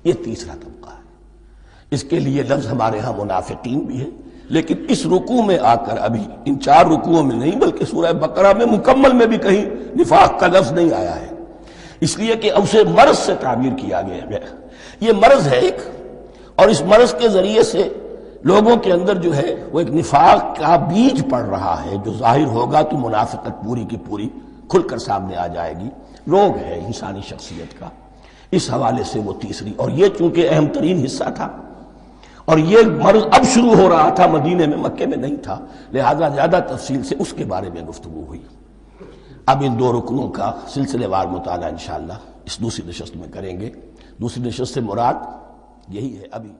یہ تیسرا طبقہ ہے۔ اس کے لیے لفظ ہمارے ہاں منافقین بھی ہے، لیکن اس رکوع میں آ کر ابھی ان 4 رکوعوں میں نہیں بلکہ سورہ بقرہ میں مکمل میں بھی کہیں نفاق کا لفظ نہیں آیا ہے، اس لیے کہ اسے مرض سے تعبیر کیا گیا ہے۔ یہ مرض ہے ایک، اور اس مرض کے ذریعے سے لوگوں کے اندر جو ہے وہ ایک نفاق کا بیج پڑ رہا ہے، جو ظاہر ہوگا تو منافقت پوری کی پوری کھل کر سامنے آ جائے گی۔ روگ ہے انسانی شخصیت کا، اس حوالے سے وہ تیسری، اور یہ چونکہ اہم ترین حصہ تھا اور یہ مرض اب شروع ہو رہا تھا، مدینے میں، مکے میں نہیں تھا، لہذا زیادہ تفصیل سے اس کے بارے میں گفتگو ہوئی۔ اب ان 2 رکنوں کا سلسلے وار مطالعہ انشاءاللہ اس دوسری نشست میں کریں گے۔ دوسری نشست سے مراد یہی ہے ابھی